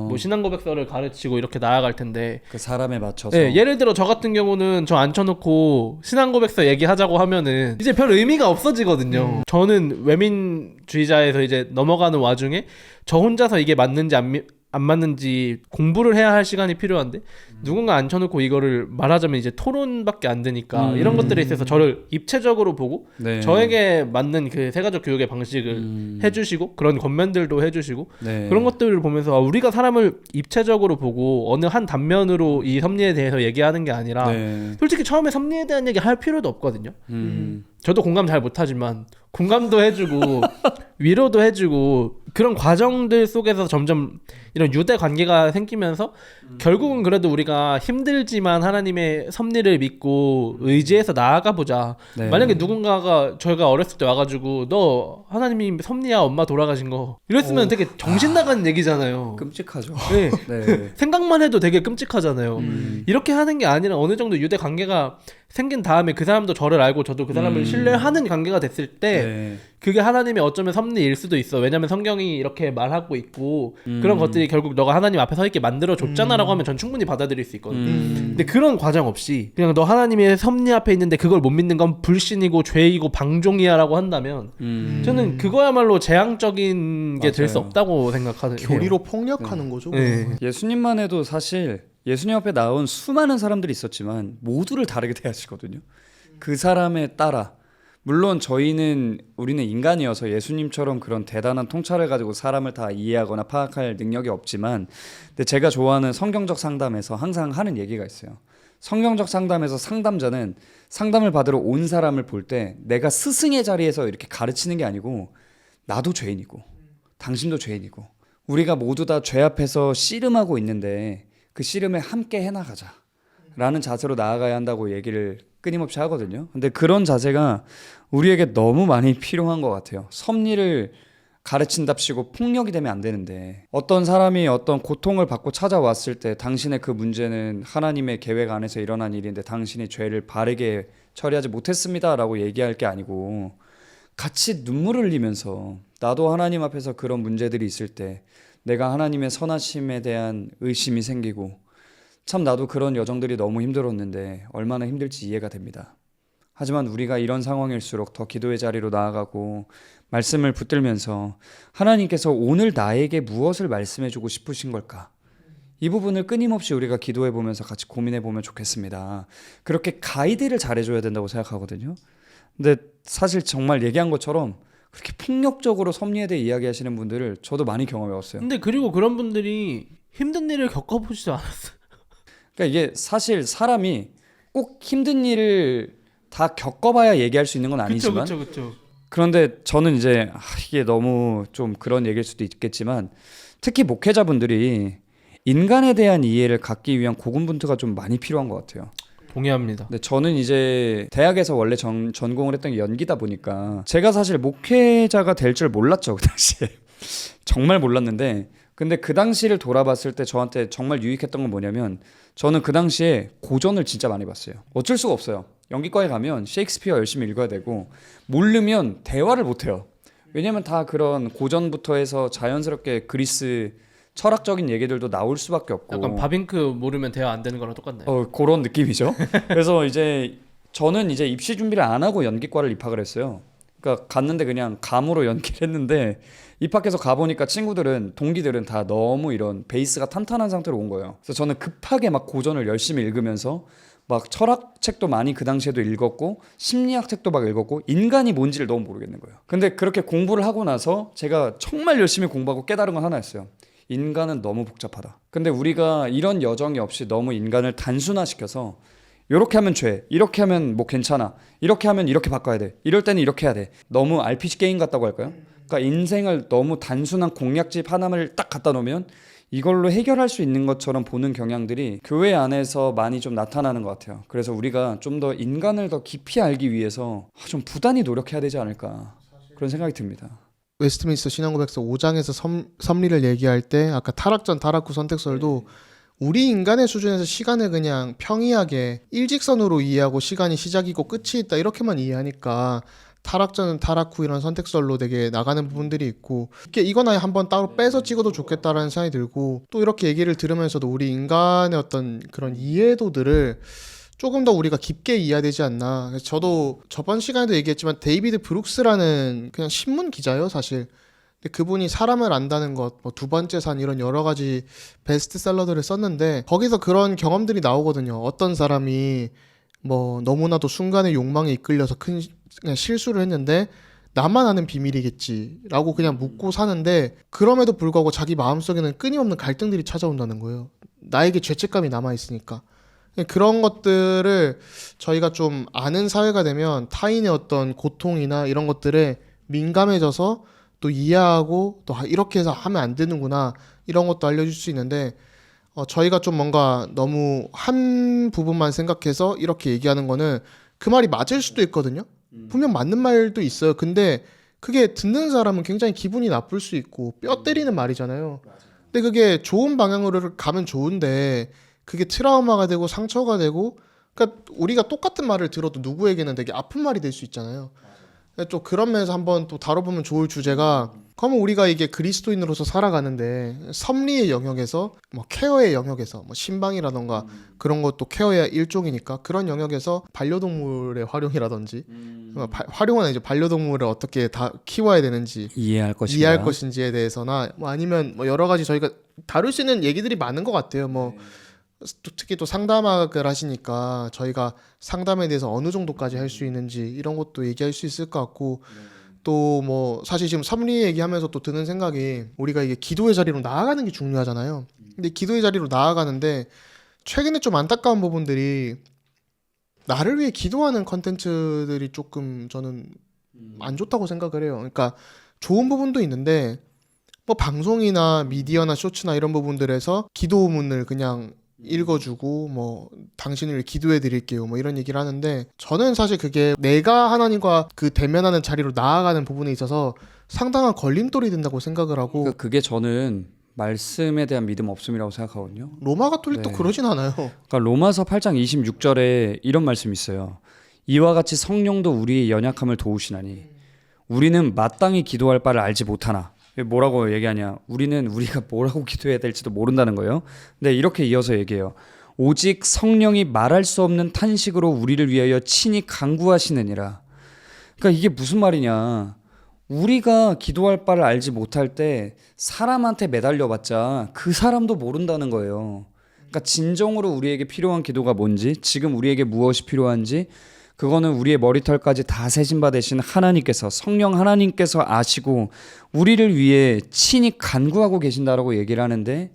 뭐 신앙고백서를 가르치고 이렇게 나아갈 텐데 그 사람에 맞춰서 네, 예를 들어 저 같은 경우는 저 앉혀놓고 신앙고백서 얘기하자고 하면은 이제 별 의미가 없어지거든요. 저는 외민주의자에서 이제 넘어가는 와중에 저 혼자서 이게 맞는지 안 맞는지 공부를 해야 할 시간이 필요한데 누군가 앉혀놓고 이거를 말하자면 이제 토론밖에 안 되니까 이런 것들에 있어서 저를 입체적으로 보고 네. 저에게 맞는 그 세가족 교육의 방식을 해주시고 그런 권면들도 해주시고 네. 그런 것들을 보면서 우리가 사람을 입체적으로 보고 어느 한 단면으로 이 섭리에 대해서 얘기하는 게 아니라 네. 솔직히 처음에 섭리에 대한 얘기 할 필요도 없거든요. 저도 공감 잘 못하지만 공감도 해주고 위로도 해주고 그런 과정들 속에서 점점 이런 유대 관계가 생기면서 결국은 그래도 우리가 힘들지만 하나님의 섭리를 믿고 의지해서 나아가 보자. 네. 만약에 누군가가 저희가 어렸을 때 와가지고 너 하나님이 섭리야 엄마 돌아가신 거 이랬으면 되게 정신 나가는 얘기잖아요. 끔찍하죠. 네. 네. 생각만 해도 되게 끔찍하잖아요. 이렇게 하는 게 아니라 어느 정도 유대 관계가 생긴 다음에 그 사람도 저를 알고 저도 그 사람을 신뢰하는 관계가 됐을 때 네. 그게 하나님의 어쩌면 섭리일 수도 있어. 왜냐면 성경이 이렇게 말하고 있고 그런 것들이 결국 너가 하나님 앞에 서 있게 만들어 줬잖아라고 하면 전 충분히 받아들일 수 있거든요. 근데 그런 과정 없이 그냥 너 하나님의 섭리 앞에 있는데 그걸 못 믿는 건 불신이고 죄이고 방종이야라고 한다면 저는 그거야말로 재앙적인 게 될 수 맞아요. 없다고 생각하거든요. 교리로 폭력하는 거죠. 네. 예수님만 해도 사실 예수님 앞에 나온 수많은 사람들이 있었지만 모두를 다르게 대하시거든요. 그 사람에 따라 물론 우리는 인간이어서 예수님처럼 그런 대단한 통찰을 가지고 사람을 다 이해하거나 파악할 능력이 없지만 근데 제가 좋아하는 성경적 상담에서 항상 하는 얘기가 있어요. 성경적 상담에서 상담자는 상담을 받으러 온 사람을 볼 때 내가 스승의 자리에서 이렇게 가르치는 게 아니고 나도 죄인이고 당신도 죄인이고 우리가 모두 다 죄 앞에서 씨름하고 있는데 그 씨름에 함께 해나가자 라는 자세로 나아가야 한다고 얘기를 끊임없이 하거든요. 근데 그런 자세가 우리에게 너무 많이 필요한 것 같아요. 섭리를 가르친답시고 폭력이 되면 안 되는데 어떤 사람이 어떤 고통을 받고 찾아왔을 때 당신의 그 문제는 하나님의 계획 안에서 일어난 일인데 당신이 죄를 바르게 처리하지 못했습니다 라고 얘기할 게 아니고 같이 눈물을 흘리면서 나도 하나님 앞에서 그런 문제들이 있을 때 내가 하나님의 선하심에 대한 의심이 생기고 참 나도 그런 여정들이 너무 힘들었는데 얼마나 힘들지 이해가 됩니다. 하지만 우리가 이런 상황일수록 더 기도의 자리로 나아가고 말씀을 붙들면서 하나님께서 오늘 나에게 무엇을 말씀해주고 싶으신 걸까? 이 부분을 끊임없이 우리가 기도해보면서 같이 고민해보면 좋겠습니다. 그렇게 가이드를 잘해줘야 된다고 생각하거든요. 근데 사실 정말 얘기한 것처럼 그렇게 폭력적으로 섭리에 대해 이야기하시는 분들을 저도 많이 경험해 왔어요. 근데 그리고 그런 분들이 힘든 일을 겪어보지도 않았어요. 그러니까 이게 사실 사람이 꼭 힘든 일을 다 겪어봐야 얘기할 수 있는 건 아니지만 그쵸. 그런데 저는 이제 이게 너무 좀 그런 얘기일 수도 있겠지만 특히 목회자분들이 인간에 대한 이해를 갖기 위한 고군분투가 좀 많이 필요한 것 같아요. 동의합니다. 근데 저는 이제 대학에서 원래 전공을 했던 게 연기다 보니까 제가 사실 목회자가 될 줄 몰랐죠, 그 당시에. 정말 몰랐는데 근데 그 당시를 돌아봤을 때 저한테 정말 유익했던 건 뭐냐면 저는 그 당시에 고전을 진짜 많이 봤어요. 어쩔 수가 없어요. 연기과에 가면 셰익스피어 열심히 읽어야 되고 모르면 대화를 못 해요. 왜냐면 다 그런 고전부터 해서 자연스럽게 그리스 철학적인 얘기들도 나올 수밖에 없고 약간 바빙크 모르면 대화 안 되는 거랑 똑같나요? 그런 느낌이죠. 그래서 이제 저는 이제 입시 준비를 안 하고 연기과를 입학을 했어요. 그러니까 갔는데 그냥 감으로 연기를 했는데 입학해서 가보니까 동기들은 다 너무 이런 베이스가 탄탄한 상태로 온 거예요. 그래서 저는 급하게 막 고전을 열심히 읽으면서 막 철학 책도 많이 그 당시에도 읽었고 심리학 책도 막 읽었고 인간이 뭔지를 너무 모르겠는 거예요. 근데 그렇게 공부를 하고 나서 제가 정말 열심히 공부하고 깨달은 건 하나였어요. 인간은 너무 복잡하다. 근데 우리가 이런 여정이 없이 너무 인간을 단순화시켜서 이렇게 하면 죄, 이렇게 하면 뭐 괜찮아, 이렇게 하면 이렇게 바꿔야 돼, 이럴 때는 이렇게 해야 돼. 너무 RPG 게임 같다고 할까요? 그러니까 인생을 너무 단순한 공략집 하나를 딱 갖다 놓으면 이걸로 해결할 수 있는 것처럼 보는 경향들이 교회 안에서 많이 좀 나타나는 것 같아요. 그래서 우리가 좀 더 인간을 더 깊이 알기 위해서 좀 부단히 노력해야 되지 않을까 그런 생각이 듭니다. 웨스트민스터 신앙고백서 5장에서 섭리를 얘기할 때 아까 타락전 타락후 선택설도 우리 인간의 수준에서 시간을 그냥 평이하게 일직선으로 이해하고 시간이 시작이고 끝이 있다 이렇게만 이해하니까 타락전은 타락 후 이런 선택설로 되게 나가는 부분들이 있고 이건 아예 한번 따로 빼서 찍어도 좋겠다라는 생각이 들고 또 이렇게 얘기를 들으면서도 우리 인간의 어떤 그런 이해도들을 조금 더 우리가 깊게 이해해야 되지 않나. 그래서 저도 저번 시간에도 얘기했지만 데이비드 브룩스라는 그냥 신문 기자예요 사실. 근데 그분이 사람을 안다는 것, 뭐 두 번째 산 이런 여러 가지 베스트셀러들을 썼는데 거기서 그런 경험들이 나오거든요. 어떤 사람이 뭐 너무나도 순간의 욕망에 이끌려서 그냥 실수를 했는데 나만 아는 비밀이겠지라고 그냥 묻고 사는데 그럼에도 불구하고 자기 마음속에는 끊임없는 갈등들이 찾아온다는 거예요. 나에게 죄책감이 남아있으니까. 그런 것들을 저희가 좀 아는 사회가 되면 타인의 어떤 고통이나 이런 것들에 민감해져서 또 이해하고 또 이렇게 해서 하면 안 되는구나 이런 것도 알려줄 수 있는데 저희가 좀 뭔가 너무 한 부분만 생각해서 이렇게 얘기하는 거는 그 말이 맞을 수도 있거든요. 분명 맞는 말도 있어요. 근데 그게 듣는 사람은 굉장히 기분이 나쁠 수 있고 뼈 때리는 말이잖아요. 근데 그게 좋은 방향으로 가면 좋은데 그게 트라우마가 되고 상처가 되고 그러니까 우리가 똑같은 말을 들어도 누구에게는 되게 아픈 말이 될 수 있잖아요. 또 그런 면에서 한번 또 다뤄보면 좋을 주제가 그러면 우리가 이게 그리스도인으로서 살아가는데 섭리의 영역에서 뭐 케어의 영역에서 뭐 신방이라던가 그런 것도 케어의 일종이니까 그런 영역에서 반려동물의 활용이라든지 활용은 아니죠. 반려동물을 어떻게 다 키워야 되는지 이해할 것인가? 것인지에 대해서나 뭐 아니면 뭐 여러 가지 저희가 다룰 수 있는 얘기들이 많은 것 같아요. 뭐 특히 또 상담학을 하시니까 저희가 상담에 대해서 어느 정도까지 할 수 있는지 이런 것도 얘기할 수 있을 것 같고 또 뭐 사실 지금 섭리 얘기하면서 또 드는 생각이 우리가 이게 기도의 자리로 나아가는 게 중요하잖아요. 근데 기도의 자리로 나아가는데 최근에 좀 안타까운 부분들이 나를 위해 기도하는 컨텐츠들이 조금 저는 안 좋다고 생각을 해요. 그러니까 좋은 부분도 있는데 뭐 방송이나 미디어나 쇼츠나 이런 부분들에서 기도문을 그냥 읽어주고 뭐 당신을 위해 기도해 드릴게요 뭐 이런 얘기를 하는데 저는 사실 그게 내가 하나님과 그 대면하는 자리로 나아가는 부분에 있어서 상당한 걸림돌이 된다고 생각을 하고 그게 저는 말씀에 대한 믿음 없음이라고 생각하거든요. 로마 가톨릭도 네. 그러진 않아요. 그러니까 로마서 8장 26절에 이런 말씀이 있어요. 이와 같이 성령도 우리의 연약함을 도우시나니 우리는 마땅히 기도할 바를 알지 못하나. 뭐라고 얘기하냐? 우리는 우리가 뭐라고 기도해야 될지도 모른다는 거예요. 근데 이렇게 이어서 얘기해요. 오직 성령이 말할 수 없는 탄식으로 우리를 위하여 친히 간구하시느니라. 그러니까 이게 무슨 말이냐? 우리가 기도할 바를 알지 못할 때 사람한테 매달려봤자 그 사람도 모른다는 거예요. 그러니까 진정으로 우리에게 필요한 기도가 뭔지, 지금 우리에게 무엇이 필요한지 그거는 우리의 머리털까지 다 세신 바 되신 하나님께서, 성령 하나님께서 아시고 우리를 위해 친히 간구하고 계신다라고 얘기를 하는데,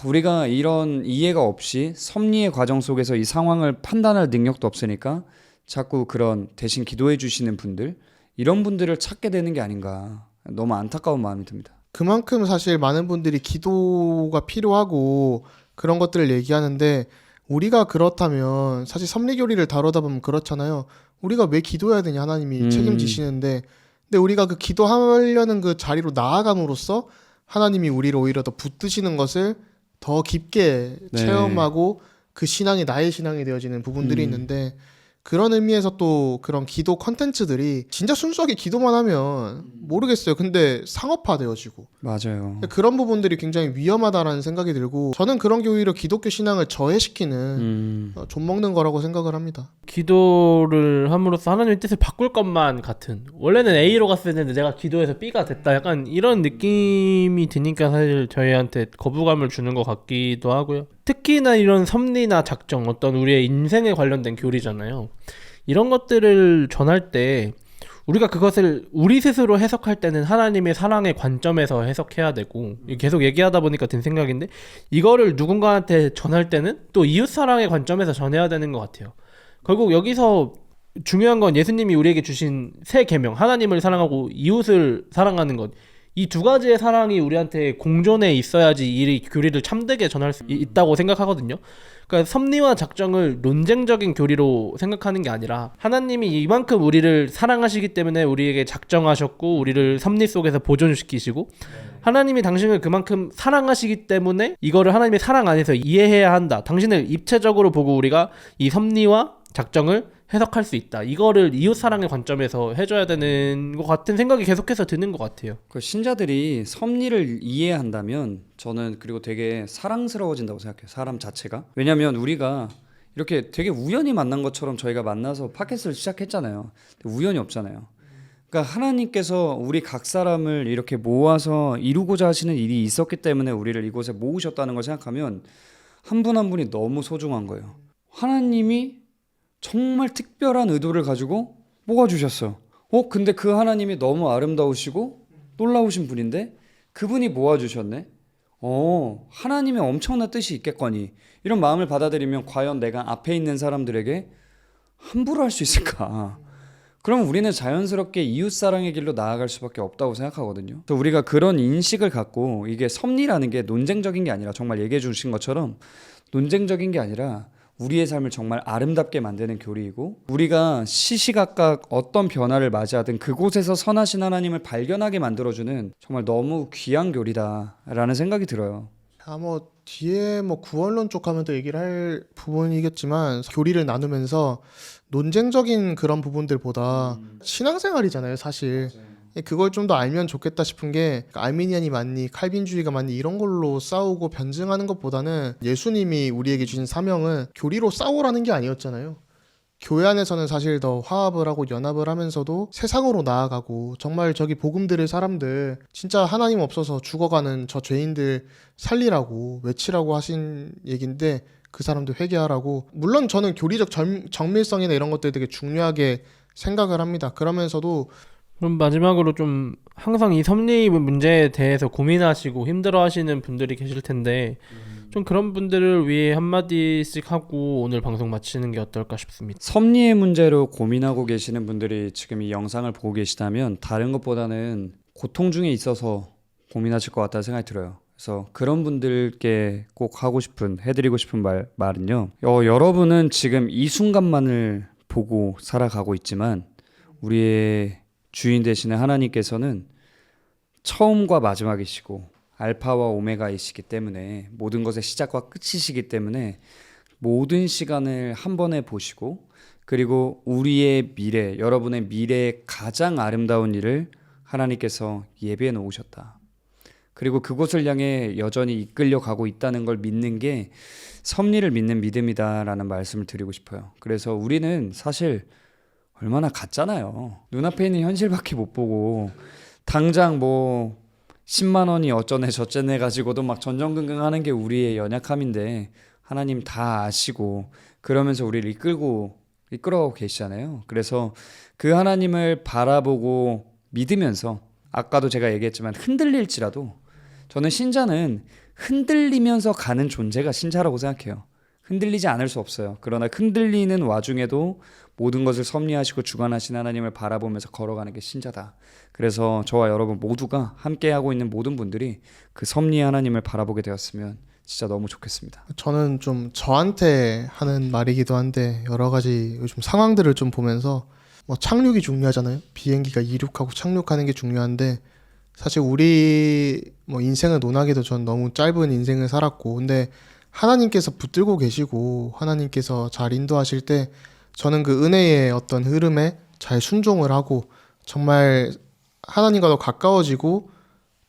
우리가 이런 이해가 없이 섭리의 과정 속에서 이 상황을 판단할 능력도 없으니까 자꾸 그런 대신 기도해 주시는 분들, 이런 분들을 찾게 되는 게 아닌가, 너무 안타까운 마음이 듭니다. 그만큼 사실 많은 분들이 기도가 필요하고 그런 것들을 얘기하는데, 우리가 그렇다면 사실 섭리교리를 다루다 보면 그렇잖아요. 우리가 왜 기도해야 되냐, 하나님이 책임지시는데. 근데 우리가 그 기도하려는 그 자리로 나아감으로써 하나님이 우리를 오히려 더 붙드시는 것을 더 깊게 네. 체험하고 그 신앙이 나의 신앙이 되어지는 부분들이 있는데, 그런 의미에서 또 그런 기도 컨텐츠들이 진짜 순수하게 기도만 하면 모르겠어요. 근데 상업화되어지고 맞아요. 그런 부분들이 굉장히 위험하다라는 생각이 들고, 저는 그런 게 오히려 기독교 신앙을 저해시키는 좀먹는 거라고 생각을 합니다. 기도를 함으로써 하나님의 뜻을 바꿀 것만 같은, 원래는 A로 갔어야 되는데 내가 기도해서 B가 됐다, 약간 이런 느낌이 드니까 사실 저희한테 거부감을 주는 것 같기도 하고요. 특히나 이런 섭리나 작정, 어떤 우리의 인생에 관련된 교리잖아요. 이런 것들을 전할 때 우리가 그것을 우리 스스로 해석할 때는 하나님의 사랑의 관점에서 해석해야 되고, 계속 얘기하다 보니까 든 생각인데, 이거를 누군가한테 전할 때는 또 이웃 사랑의 관점에서 전해야 되는 것 같아요. 결국 여기서 중요한 건 예수님이 우리에게 주신 새 계명, 하나님을 사랑하고 이웃을 사랑하는 것, 이 두 가지의 사랑이 우리한테 공존해 있어야지 이 교리를 참되게 전할 수 있다고 생각하거든요. 그러니까 섭리와 작정을 논쟁적인 교리로 생각하는 게 아니라, 하나님이 이만큼 우리를 사랑하시기 때문에 우리에게 작정하셨고 우리를 섭리 속에서 보존시키시고, 하나님이 당신을 그만큼 사랑하시기 때문에 이거를 하나님의 사랑 안에서 이해해야 한다, 당신을 입체적으로 보고 우리가 이 섭리와 작정을 해석할 수 있다, 이거를 이웃 사랑의 관점에서 해줘야 되는 것 같은 생각이 계속해서 드는 것 같아요. 그 신자들이 섭리를 이해한다면 저는 그리고 되게 사랑스러워진다고 생각해요, 사람 자체가. 왜냐면 우리가 이렇게 되게 우연히 만난 것처럼 저희가 만나서 팟캐스트를 시작했잖아요. 우연이 없잖아요. 그러니까 하나님께서 우리 각 사람을 이렇게 모아서 이루고자 하시는 일이 있었기 때문에 우리를 이곳에 모으셨다는 걸 생각하면 한 분 한 분이 너무 소중한 거예요. 하나님이 정말 특별한 의도를 가지고 모아주셨어. 근데 그 하나님이 너무 아름다우시고 놀라우신 분인데 그분이 모아주셨네. 하나님의 엄청난 뜻이 있겠거니, 이런 마음을 받아들이면 과연 내가 앞에 있는 사람들에게 함부로 할 수 있을까? 그럼 우리는 자연스럽게 이웃사랑의 길로 나아갈 수밖에 없다고 생각하거든요. 그래서 우리가 그런 인식을 갖고, 이게 섭리라는 게 논쟁적인 게 아니라, 정말 얘기해 주신 것처럼 논쟁적인 게 아니라 우리의 삶을 정말 아름답게 만드는 교리이고, 우리가 시시각각 어떤 변화를 맞이하든 그곳에서 선하신 하나님을 발견하게 만들어주는 정말 너무 귀한 교리다라는 생각이 들어요. 뒤에 구원론 쪽 하면 또 얘기를 할 부분이겠지만, 교리를 나누면서 논쟁적인 그런 부분들보다 신앙생활이잖아요, 사실. 그걸 좀 더 알면 좋겠다 싶은 게, 아르미니안이 맞니 칼빈주의가 맞니 이런 걸로 싸우고 변증하는 것보다는, 예수님이 우리에게 주신 사명은 교리로 싸우라는 게 아니었잖아요. 교회 안에서는 사실 더 화합을 하고 연합을 하면서도 세상으로 나아가고, 정말 저기 복음 들을 사람들, 진짜 하나님 없어서 죽어가는 저 죄인들 살리라고 외치라고 하신 얘긴데, 그 사람들 회개하라고. 물론 저는 교리적 정밀성이나 이런 것들 되게 중요하게 생각을 합니다. 그러면서도 그럼 마지막으로 좀 항상 이 섭리 문제에 대해서 고민하시고 힘들어하시는 분들이 계실 텐데, 좀 그런 분들을 위해 한마디씩 하고 오늘 방송 마치는 게 어떨까 싶습니다. 섭리의 문제로 고민하고 계시는 분들이 지금 이 영상을 보고 계시다면 다른 것보다는 고통 중에 있어서 고민하실 것 같다는 생각이 들어요. 그래서 그런 분들께 꼭 하고 싶은, 해드리고 싶은 말은요, 여러분은 지금 이 순간만을 보고 살아가고 있지만 우리의 주인 되시는 하나님께서는 처음과 마지막이시고 알파와 오메가이시기 때문에, 모든 것의 시작과 끝이시기 때문에 모든 시간을 한 번에 보시고, 그리고 우리의 미래, 여러분의 미래의 가장 아름다운 일을 하나님께서 예비해 놓으셨다. 그리고 그곳을 향해 여전히 이끌려 가고 있다는 걸 믿는 게 섭리를 믿는 믿음이다라는 말씀을 드리고 싶어요. 그래서 우리는 사실 얼마나 같잖아요. 눈앞에 있는 현실밖에 못 보고, 당장 10만 원이 어쩌네 저쩌네 가지고도 막 전전긍긍 하는 게 우리의 연약함인데, 하나님 다 아시고 그러면서 우리를 이끌고 이끌어가고 계시잖아요. 그래서 그 하나님을 바라보고 믿으면서 아까도 제가 얘기했지만 흔들릴지라도 저는 신자는 흔들리면서 가는 존재가 신자라고 생각해요. 흔들리지 않을 수 없어요. 그러나 흔들리는 와중에도 모든 것을 섭리하시고 주관하신 하나님을 바라보면서 걸어가는 게 신자다. 그래서 저와 여러분 모두가 함께하고 있는 모든 분들이 그 섭리의 하나님을 바라보게 되었으면 진짜 너무 좋겠습니다. 저는 좀 저한테 하는 말이기도 한데 여러 가지 요즘 상황들을 좀 보면서 뭐 착륙이 중요하잖아요. 비행기가 이륙하고 착륙하는 게 중요한데 사실 우리 뭐 인생을 논하기도 전 너무 짧은 인생을 살았고 근데 하나님께서 붙들고 계시고 하나님께서 잘 인도하실 때 저는 그 은혜의 어떤 흐름에 잘 순종을 하고 정말 하나님과 더 가까워지고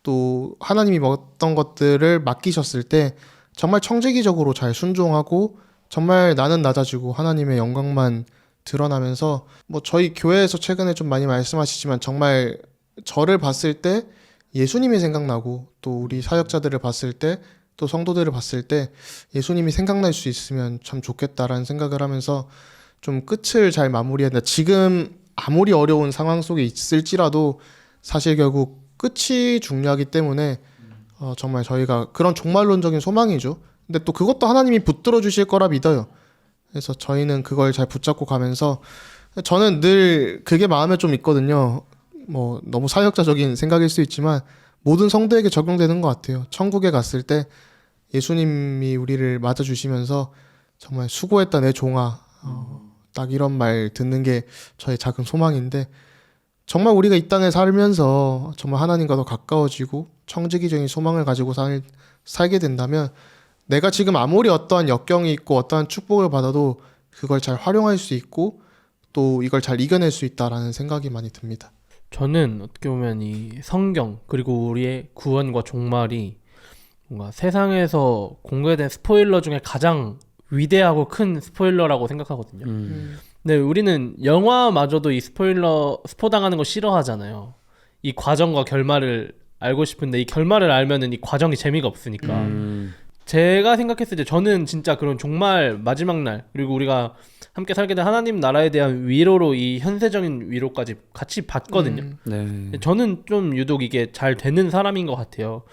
또 하나님이 어떤 것들을 맡기셨을 때 정말 청지기적으로 잘 순종하고 정말 나는 낮아지고 하나님의 영광만 드러나면서 뭐 저희 교회에서 최근에 좀 많이 말씀하시지만 정말 저를 봤을 때 예수님이 생각나고 또 우리 사역자들을 봤을 때 또 성도들을 봤을 때 예수님이 생각날 수 있으면 참 좋겠다라는 생각을 하면서 좀 끝을 잘 마무리한다. 지금 아무리 어려운 상황 속에 있을지라도 사실 결국 끝이 중요하기 때문에 정말 저희가 그런 종말론적인 소망이죠. 근데 또 그것도 하나님이 붙들어 주실 거라 믿어요. 그래서 저희는 그걸 잘 붙잡고 가면서 저는 늘 그게 마음에 좀 있거든요. 뭐 너무 사역자적인 생각일 수 있지만 모든 성도에게 적용되는 것 같아요. 천국에 갔을 때 예수님이 우리를 맞아주시면서 정말 수고했다 내 종아 딱 이런 말 듣는 게 저의 작은 소망인데 정말 우리가 이 땅에 살면서 정말 하나님과 더 가까워지고 청지기적인 소망을 가지고 살게 된다면 내가 지금 아무리 어떠한 역경이 있고 어떠한 축복을 받아도 그걸 잘 활용할 수 있고 또 이걸 잘 이겨낼 수 있다라는 생각이 많이 듭니다. 저는 어떻게 보면 이 성경 그리고 우리의 구원과 종말이 뭔가 세상에서 공개된 스포일러 중에 가장 위대하고 큰 스포일러라고 생각하거든요. 근데 우리는 영화마저도 이 스포 당하는 거 싫어하잖아요. 이 과정과 결말을 알고 싶은데 이 결말을 알면은 이 과정이 재미가 없으니까. 제가 생각했을 때 저는 진짜 그런 종말 마지막 날 그리고 우리가 함께 살게 된 하나님 나라에 대한 위로로 이 현세적인 위로까지 같이 받거든요. 네. 저는 좀 유독 이게 잘 되는 사람인 것 같아요.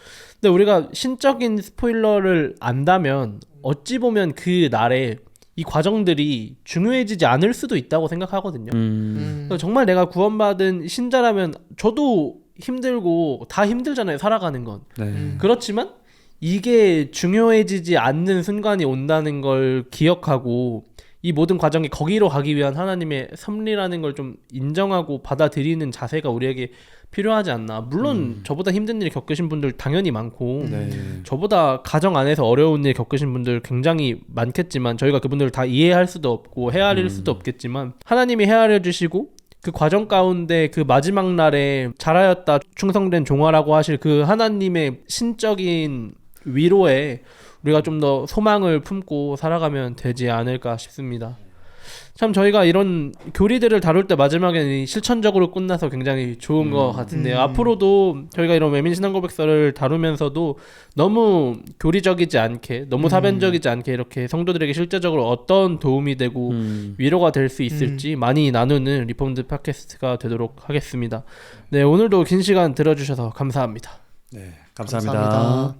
근데 우리가 신적인 스포일러를 안다면 어찌 보면 그 날에 이 과정들이 중요해지지 않을 수도 있다고 생각하거든요. 그래서 정말 내가 구원받은 신자라면 저도 힘들고 다 힘들잖아요. 살아가는 건. 네. 그렇지만 이게 중요해지지 않는 순간이 온다는 걸 기억하고 이 모든 과정이 거기로 가기 위한 하나님의 섭리라는 걸 좀 인정하고 받아들이는 자세가 우리에게 필요하지 않나. 물론 저보다 힘든 일 겪으신 분들 당연히 많고 네. 저보다 가정 안에서 어려운 일 겪으신 분들 굉장히 많겠지만 저희가 그분들을 다 이해할 수도 없고 헤아릴 수도 없겠지만 하나님이 헤아려 주시고 그 과정 가운데 그 마지막 날에 잘하였다 충성된 종아라고 하실 그 하나님의 신적인 위로에 우리가 좀 더 소망을 품고 살아가면 되지 않을까 싶습니다. 참 저희가 이런 교리들을 다룰 때 마지막에는 실천적으로 끝나서 굉장히 좋은 것 같은데요. 앞으로도 저희가 이런 외민신앙고백서를 다루면서도 너무 교리적이지 않게 너무 사변적이지 않게 이렇게 성도들에게 실제적으로 어떤 도움이 되고 위로가 될 수 있을지 많이 나누는 리폼드 팟캐스트가 되도록 하겠습니다. 네, 오늘도 긴 시간 들어주셔서 감사합니다. 네. 감사합니다.